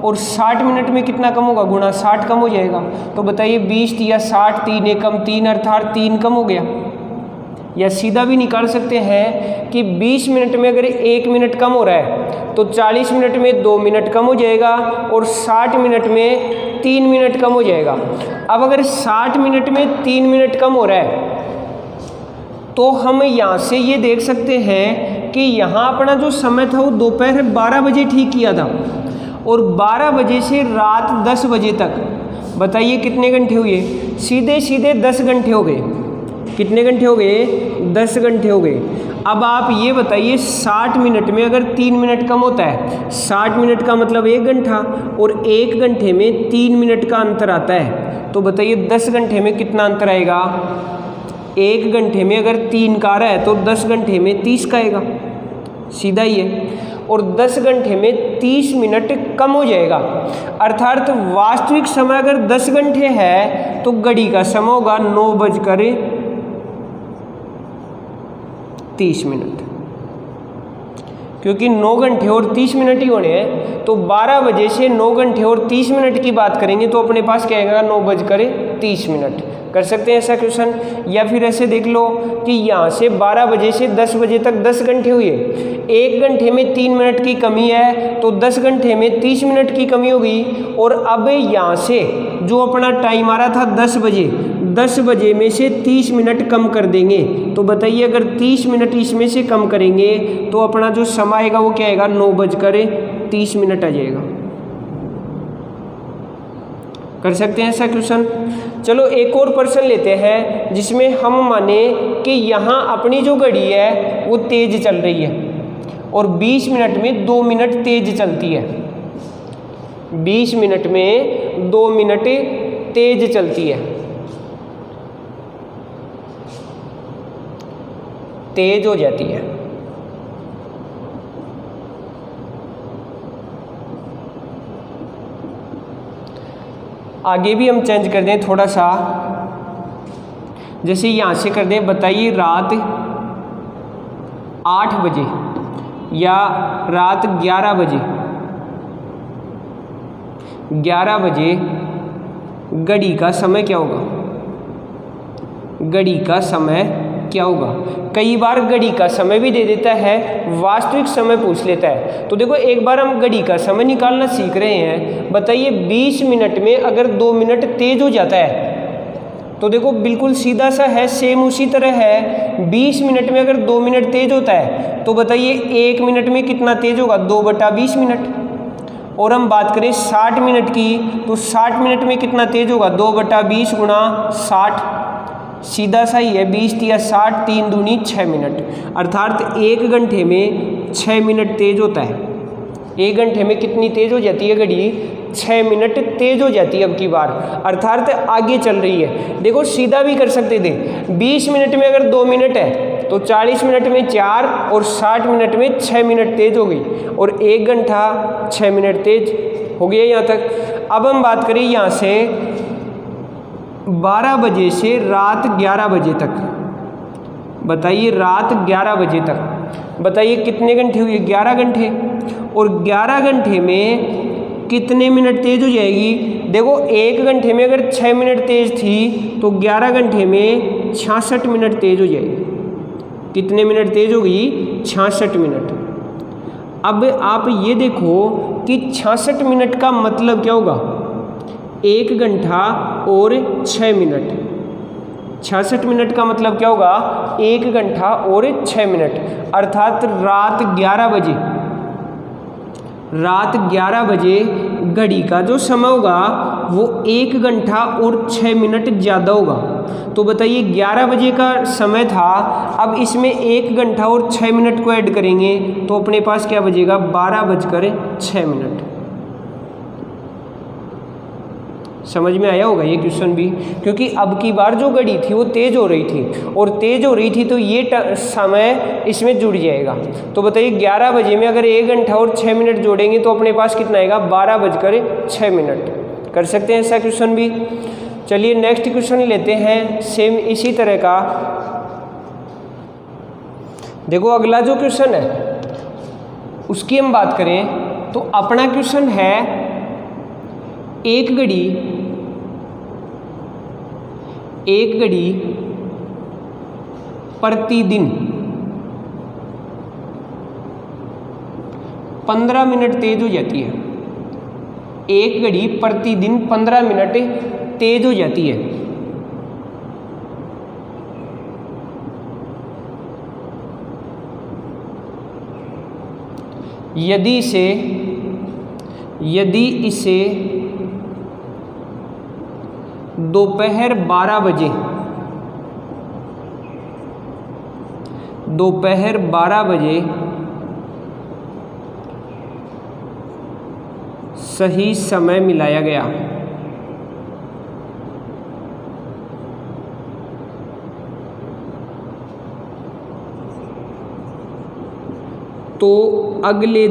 और 60 मिनट में कितना कम होगा, गुणा 60 कम हो जाएगा। तो बताइए 20 या 60, 3 एकम 3 अर्थात 3 कम हो गया। या सीधा भी निकाल सकते हैं कि 20 मिनट में अगर 1 मिनट कम हो रहा है तो 40 मिनट में 2 मिनट कम हो जाएगा, और 60 मिनट में 3 मिनट कम हो जाएगा। अब अगर 60 मिनट में 3 मिनट कम हो रहा है तो हम यहाँ से ये देख सकते हैं कि यहाँ अपना जो समय था वो दोपहर 12 बजे ठीक किया था, और 12 बजे से रात 10 बजे तक बताइए कितने घंटे हुए, सीधे सीधे 10 घंटे हो गए। कितने घंटे हो गए, 10 घंटे हो गए। अब आप ये बताइए 60 मिनट में अगर 3 मिनट कम होता है, 60 मिनट का मतलब 1 घंटा, और 1 घंटे में 3 मिनट का अंतर आता है, तो बताइए 10 घंटे में कितना अंतर आएगा। 1 घंटे में अगर 3 का आ रहा है तो 10 घंटे में 30 का आएगा, सीधा ही है। और 10 घंटे में 30 मिनट कम हो जाएगा, अर्थात वास्तविक समय अगर 10 घंटे है तो घड़ी का समय होगा 9:30, क्योंकि 9 घंटे और 30 मिनट ही होने हैं। तो 12 बजे से 9 घंटे और 30 मिनट की बात करेंगे तो अपने पास क्या आएगा, 9:30। कर सकते हैं ऐसा क्वेश्चन। या फिर ऐसे देख लो कि यहाँ से 12 बजे से 10 बजे तक 10 घंटे हुए, 1 घंटे में 3 मिनट की कमी है तो 10 घंटे में 30 मिनट की कमी होगी। और अब यहाँ से जो अपना टाइम आ रहा था 10 बजे, 10 बजे में से 30 मिनट कम कर देंगे, तो बताइए अगर 30 मिनट इसमें से कम करेंगे तो अपना जो समय आएगा वो क्या आएगा, 9:30 आ जाएगा। कर सकते हैं ऐसा क्वेश्चन। चलो एक और प्रश्न लेते हैं जिसमें हम माने कि यहाँ अपनी जो घड़ी है वो तेज चल रही है और 20 मिनट में 2 मिनट तेज चलती है। 20 मिनट में 2 मिनट तेज चलती है, तेज हो जाती है। आगे भी हम चेंज कर दें थोड़ा सा, जैसे यहाँ से कर दें, बताइए रात 8 बजे या रात 11 बजे, 11 बजे घड़ी का समय क्या होगा, घड़ी का समय क्या होगा। कई बार घड़ी का समय भी दे देता है, वास्तविक समय पूछ लेता है। तो देखो एक बार हम घड़ी का समय निकालना सीख रहे हैं। बताइए 20 मिनट में अगर 2 मिनट तेज हो जाता है तो देखो बिल्कुल सीधा सा है, सेम उसी तरह है। 20 मिनट में अगर 2 मिनट तेज होता है तो बताइए 1 मिनट में कितना तेज होगा, 2/20 मिनट। और हम बात करें 60 मिनट की तो 60 मिनट में कितना तेज होगा, 2/20 गुणा 60, सीधा सा ही है। 20 या 60, 3 दूनी 6 मिनट, अर्थात 1 घंटे में 6 मिनट तेज होता है। 1 घंटे में कितनी तेज हो जाती है घड़ी, 6 मिनट तेज हो जाती है अब की बार, अर्थात आगे चल रही है। देखो सीधा भी कर सकते थे, 20 मिनट में अगर 2 मिनट है तो 40 मिनट में 4 और 60 मिनट में 6 मिनट तेज हो गई, और 1 घंटा 6 मिनट तेज हो गया यहाँ तक। अब हम बात करें यहाँ से 12 बजे से रात 11 बजे तक, बताइए रात 11 बजे तक, बताइए कितने घंटे हुए, 11 घंटे। और 11 घंटे में कितने मिनट तेज हो जाएगी। देखो 1 घंटे में अगर 6 मिनट तेज थी तो 11 घंटे में 66 मिनट तेज हो जाएगी। कितने मिनट तेज हो गई, 66 मिनट। अब आप ये देखो कि 66 मिनट का मतलब क्या होगा, 1 घंटा और 6 मिनट। 66 मिनट का मतलब क्या होगा, 1 घंटा और 6 मिनट, अर्थात रात 11 बजे, रात 11 बजे घड़ी का जो समय होगा वो 1 घंटा और 6 मिनट ज़्यादा होगा। तो बताइए 11 बजे का समय था, अब इसमें 1 घंटा और 6 मिनट को ऐड करेंगे तो अपने पास क्या बचेगा, 12:06। समझ में आया होगा ये क्वेश्चन भी, क्योंकि अब की बार जो घड़ी थी वो तेज़ हो रही थी, और तेज़ हो रही थी तो ये समय इसमें जुड़ जाएगा। तो बताइए 11 बजे में अगर 1 घंटा और 6 मिनट जोड़ेंगे तो अपने पास कितना आएगा, 12:06। कर सकते हैं ऐसा क्वेश्चन भी। चलिए नेक्स्ट क्वेश्चन लेते हैं सेम इसी तरह का। देखो अगला जो क्वेश्चन है उसकी हम बात करें तो अपना क्वेश्चन है एक घड़ी प्रतिदिन 15 मिनट तेज हो जाती है। एक घड़ी प्रतिदिन 15 मिनट तेज हो जाती है। यदि इसे दोपहर 12 बजे सही समय मिलाया गया तो अगले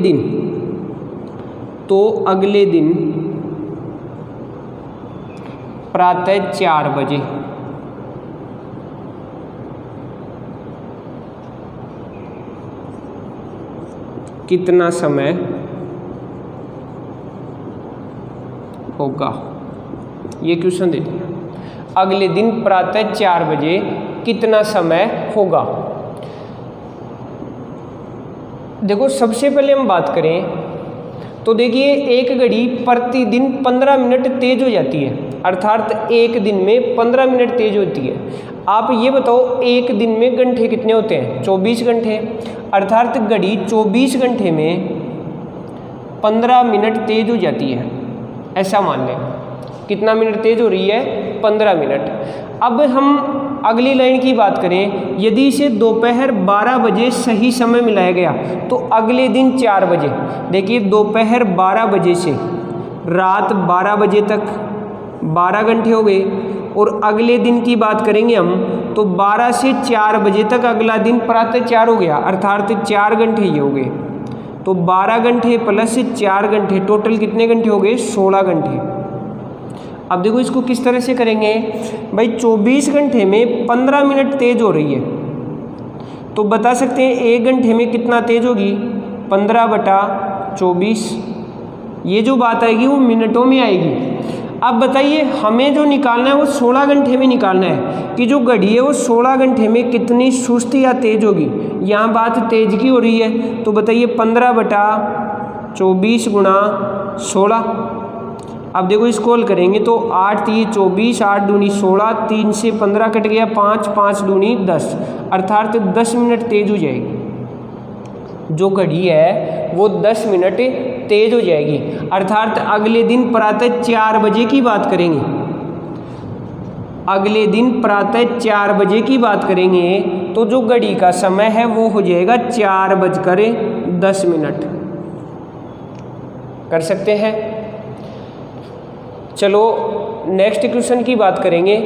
दिन प्रातः 4 बजे कितना समय होगा। ये क्वेश्चन दे दिया। अगले दिन प्रातः 4 बजे कितना समय होगा। देखो सबसे पहले हम बात करें तो देखिए एक घड़ी प्रतिदिन 15 मिनट तेज हो जाती है, अर्थात एक दिन में 15 मिनट तेज होती है। आप ये बताओ एक दिन में घंटे कितने होते हैं? 24 घंटे, अर्थात घड़ी 24 घंटे में 15 मिनट तेज हो जाती है, ऐसा मान लें। कितना मिनट तेज हो रही है? 15 मिनट। अब हम अगली लाइन की बात करें, यदि इसे दोपहर 12 बजे सही समय मिलाया गया तो अगले दिन 4 बजे, देखिए दोपहर 12 बजे से रात 12 बजे तक 12 घंटे हो गए। और अगले दिन की बात करेंगे हम तो 12 से 4 बजे तक अगला दिन प्रातः 4 हो गया, अर्थात 4 घंटे ये हो गए। तो 12 घंटे प्लस 4 घंटे टोटल कितने घंटे हो गए? 16 घंटे। अब देखो इसको किस तरह से करेंगे भाई, 24 घंटे में 15 मिनट तेज हो रही है तो बता सकते हैं एक घंटे में कितना तेज होगी? 15/24। ये जो बात आएगी वो मिनटों में आएगी। अब बताइए हमें जो निकालना है वो 16 घंटे में निकालना है कि जो घड़ी है वो 16 घंटे में कितनी सुस्त या तेज होगी। यहाँ बात तेज की हो रही है तो बताइए 15/24 गुणा 16। अब देखो इसको हल करेंगे तो 8 3 24, 8 दूनी 16, 3 से 15 कट गया 5, 5 दूनी 10, अर्थात 10 मिनट तेज हो जाएगी। जो घड़ी है वो 10 मिनट तेज हो जाएगी, अर्थात अगले दिन प्रातः 4 बजे की बात करेंगे। अगले दिन प्रातः 4 बजे की बात करेंगे तो जो घड़ी का समय है वो हो जाएगा 4:10। कर सकते हैं। चलो नेक्स्ट क्वेश्चन की बात करेंगे,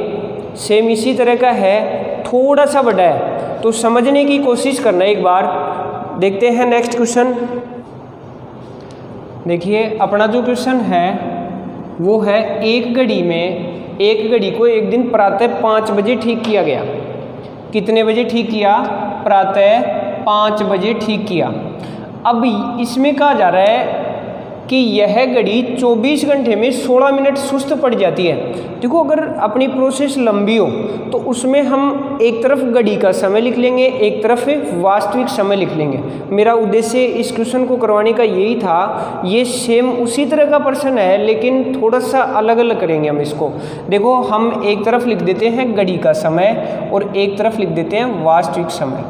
सेम इसी तरह का है, थोड़ा सा बड़ा है तो समझने की कोशिश करना एक बार। देखते हैं नेक्स्ट क्वेश्चन। देखिए अपना जो क्वेश्चन है वो है एक घड़ी को एक दिन प्रातः 5 बजे ठीक किया गया। कितने बजे ठीक किया? प्रातः 5 बजे ठीक किया। अब इसमें कहा जा रहा है कि यह घड़ी 24 घंटे में 16 मिनट सुस्त पड़ जाती है। देखो अगर अपनी प्रोसेस लंबी हो तो उसमें हम एक तरफ घड़ी का समय लिख लेंगे, एक तरफ वास्तविक समय लिख लेंगे। मेरा उद्देश्य इस क्वेश्चन को करवाने का यही था। ये सेम उसी तरह का प्रश्न है लेकिन थोड़ा सा अलग अलग करेंगे हम इसको। देखो हम एक तरफ लिख देते हैं घड़ी का समय और एक तरफ लिख देते हैं वास्तविक समय।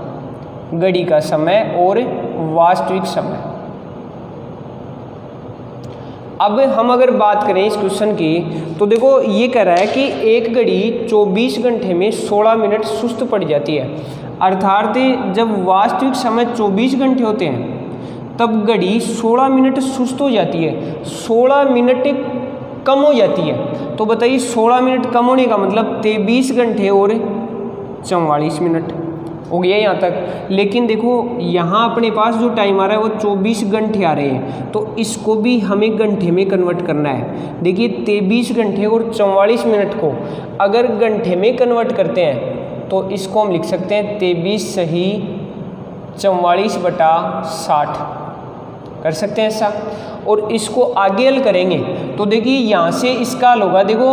घड़ी का समय और वास्तविक समय। अब हम अगर बात करें इस क्वेश्चन की तो देखो ये कह रहा है कि एक घड़ी 24 घंटे में 16 मिनट सुस्त पड़ जाती है, अर्थात जब वास्तविक समय 24 घंटे होते हैं तब घड़ी 16 मिनट सुस्त हो जाती है, 16 मिनट कम हो जाती है। तो बताइए 16 मिनट कम होने का मतलब 23 घंटे और 44 मिनट। हो गया यहाँ तक। लेकिन देखो यहाँ अपने पास जो टाइम आ रहा है वो 24 घंटे आ रहे हैं, तो इसको भी हमें घंटे में कन्वर्ट करना है। देखिए 23 घंटे और 44 मिनट को अगर घंटे में कन्वर्ट करते हैं तो इसको हम लिख सकते हैं 23 सही 44/60 कर सकते हैं ऐसा। और इसको आगे हल करेंगे तो देखिए यहाँ से इसका हल होगा, देखो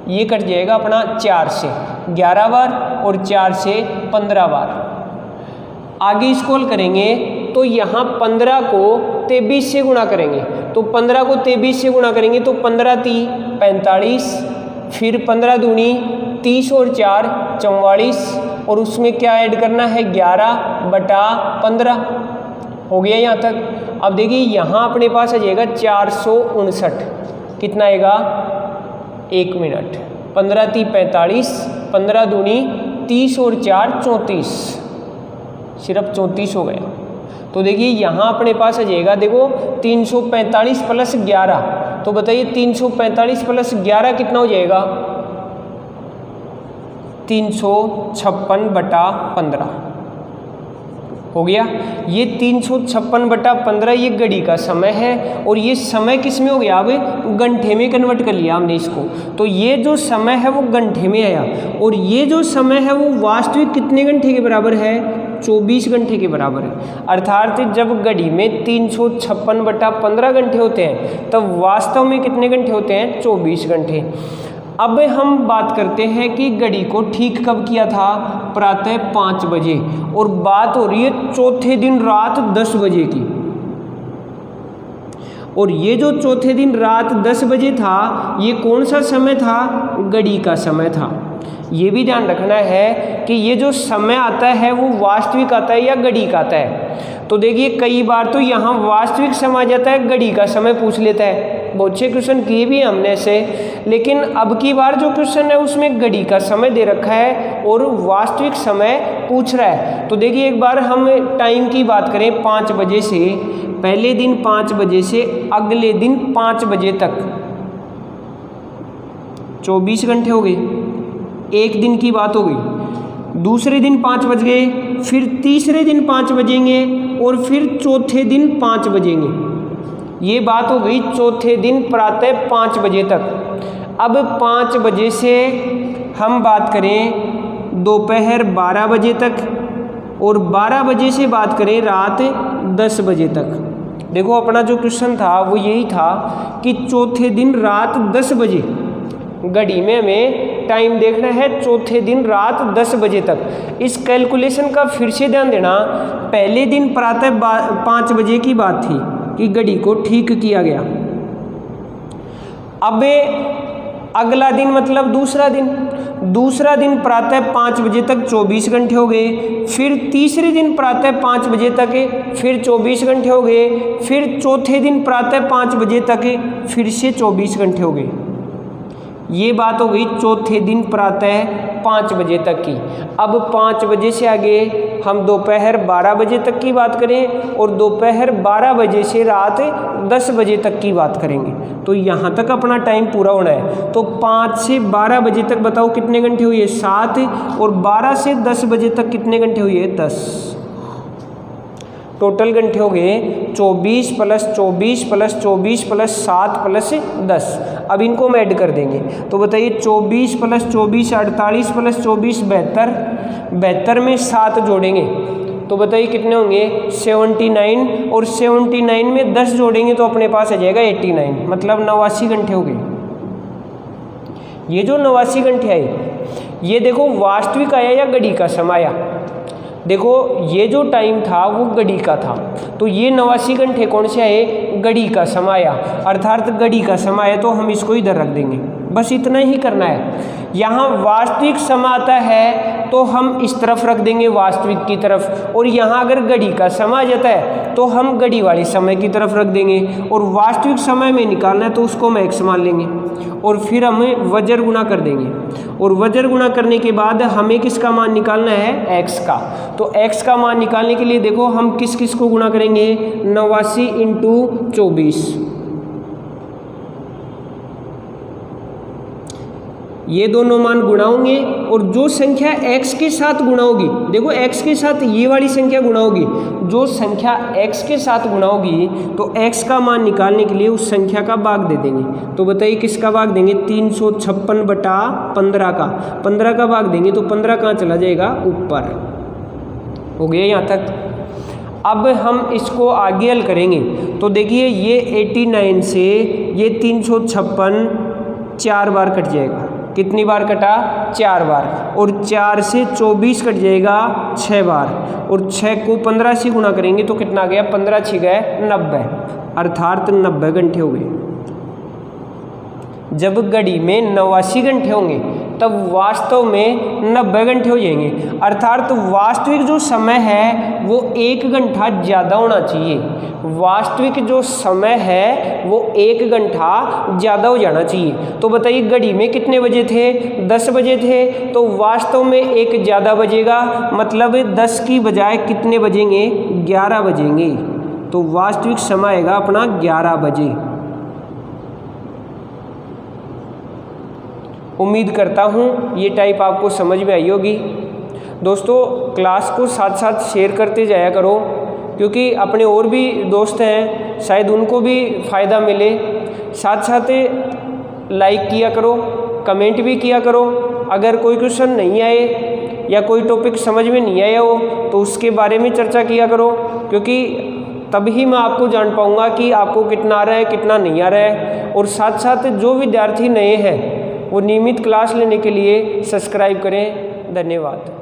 ये कट जाएगा अपना 4 से 11 बार और 4 से 15 बार। आगे इसको हल करेंगे तो यहाँ 15 को 23 से गुणा करेंगे, तो 15 को 23 से गुणा करेंगे तो 15 3 45, फिर 15 दूनी 30 और 4 44, और उसमें क्या ऐड करना है 11/15। हो गया यहाँ तक। अब देखिए यहाँ अपने पास आ जाएगा 459, कितना आएगा 1 मिनट। 15 3 45, 15 दूनी 30 और 4 34, सिर्फ 34 हो गया। तो देखिए यहाँ अपने पास आ जाएगा, देखो 345 + 11, तो बताइए 345 + 11 कितना हो जाएगा 356/15 हो गया। ये 356/15 ये घड़ी का समय है, और ये समय किस में हो गया, अब घंटे में कन्वर्ट कर लिया हमने इसको। तो ये जो समय है वो घंटे में आया, और ये जो समय है वो वास्तविक कितने घंटे के बराबर है 24 घंटे के बराबर है। अर्थात जब घड़ी में 356/15 घंटे होते हैं तब वास्तव में कितने घंटे होते हैं 24 घंटे। अब हम बात करते हैं कि घड़ी को ठीक कब किया था, प्रातः 5 बजे, और बात हो रही है चौथे दिन रात 10 बजे की। और ये जो चौथे दिन रात 10 बजे था ये कौन सा समय था, घड़ी का समय था। ये भी ध्यान रखना है कि ये जो समय आता है वो वास्तविक आता है या घड़ी का आता है। तो देखिए कई बार तो यहाँ वास्तविक समय आ जाता है, घड़ी का समय पूछ लेता है। बहुत से क्वेश्चन किए भी हमने ऐसे, लेकिन अब की बार जो क्वेश्चन है उसमें घड़ी का समय दे रखा है और वास्तविक समय पूछ रहा है। तो देखिए एक बार हम टाइम की बात करें, 5 बजे से, पहले दिन 5 बजे से अगले दिन 5 बजे तक 24 घंटे हो गए, एक दिन की बात हो गई। दूसरे दिन 5 बज गए, फिर तीसरे दिन 5 बजेंगे, और फिर चौथे दिन 5 बजेंगे। ये बात हो गई चौथे दिन प्रातः 5 बजे तक। अब 5 बजे से हम बात करें दोपहर 12 बजे तक, और 12 बजे से बात करें रात 10 बजे तक। देखो अपना जो क्वेश्चन था वो यही था कि चौथे दिन रात 10 बजे, घड़ी में हमें टाइम देखना है चौथे दिन रात 10 बजे तक। इस कैलकुलेशन का फिर से ध्यान देना, पहले दिन प्रातः 5 बजे की बात थी कि घड़ी को ठीक किया गया। अब अगला दिन मतलब दूसरा दिन प्रातः 5 बजे तक 24 घंटे हो गए, फिर तीसरे दिन प्रातः 5 बजे तक फिर 24 घंटे हो गए, फिर चौथे दिन प्रातः 5 बजे तक फिर से 24 घंटे हो गए। ये बात हो गई चौथे दिन प्रातः 5 बजे तक की। अब 5 बजे से आगे हम दोपहर 12 बजे तक की बात करें, और दोपहर 12 बजे से रात 10 बजे तक की बात करेंगे। तो यहाँ तक अपना टाइम पूरा होना है। तो 5 से 12 बजे तक बताओ कितने घंटे हुए 7, और 12 से 10 बजे तक कितने घंटे हुए 10। टोटल घंटे हो गए 24 + 24 + 24 + 7 + 10। अब इनको हम ऐड कर देंगे, तो बताइए 24 + 24 48 + 24 72, 72 में 7 जोड़ेंगे तो बताइए कितने होंगे 79, और 79 में 10 जोड़ेंगे तो अपने पास आ जाएगा 89, मतलब 89 घंटे हो गए। ये जो 89 घंटे आए ये देखो वास्तविक आया या घड़ी का समय आया। देखो ये जो टाइम था वो घड़ी का था, तो ये 89 घंटे कौन से आए, घड़ी का समय आया। अर्थात घड़ी का समय आया तो हम इसको इधर रख देंगे, बस इतना ही करना है। यहाँ वास्तविक समय आता है तो हम इस तरफ रख देंगे वास्तविक की तरफ, और यहाँ अगर घड़ी का समय आ जाता है तो हम घड़ी वाले समय की तरफ रख देंगे, और वास्तविक समय में निकालना है तो उसको हम x मान लेंगे, और फिर हमें वज्र गुणा कर देंगे, और वज्र गुणा करने के बाद हमें किसका मान निकालना है x का। तो x का मान निकालने के लिए देखो हम किस किस को गुणा करेंगे, 89 × 24, ये दोनों मान गुणा होंगे और जो संख्या x के साथ गुणा होगी, देखो x के साथ ये वाली संख्या गुणा होगी, जो संख्या x के साथ गुणा होगी तो x का मान निकालने के लिए उस संख्या का भाग दे देंगे। तो बताइए किसका भाग देंगे, 356/15 का, 15 का भाग देंगे तो 15 कहाँ चला जाएगा, ऊपर। हो गया यहाँ तक। अब हम इसको आगे हल करेंगे तो देखिए ये 89 से ये 356 4 बार कट जाएगा। कितनी बार कटा, 4 बार। और 4 से 24 कट जाएगा 6 बार, और 6 को 15 से गुणा करेंगे तो कितना आ गया, 15 6 गए 90, अर्थात 90 घंटे हो गए। जब घड़ी में 89 घंटे होंगे तब वास्तव में 90 घंटे हो जाएंगे, अर्थात वास्तविक जो समय है वो 1 घंटा ज़्यादा होना चाहिए। वास्तविक जो समय है वो 1 घंटा ज़्यादा हो जाना चाहिए। तो बताइए घड़ी में कितने बजे थे, 10 बजे थे, तो वास्तव में 1 ज़्यादा बजेगा, मतलब 10 की बजाय कितने बजेंगे, 11 बजेंगे। तो वास्तविक समय आएगा अपना 11 बजे। उम्मीद करता हूँ ये टाइप आपको समझ में आई होगी। दोस्तों क्लास को साथ साथ शेयर करते जाया करो, क्योंकि अपने और भी दोस्त हैं शायद उनको भी फ़ायदा मिले। साथ साथ लाइक किया करो, कमेंट भी किया करो। अगर कोई क्वेश्चन नहीं आए या कोई टॉपिक समझ में नहीं आया हो तो उसके बारे में चर्चा किया करो, क्योंकि तभी मैं आपको जान पाऊँगा कि आपको कितना आ रहा है कितना नहीं आ रहा है। और साथ साथ जो विद्यार्थी नए हैं वो नियमित क्लास लेने के लिए सब्सक्राइब करें। धन्यवाद।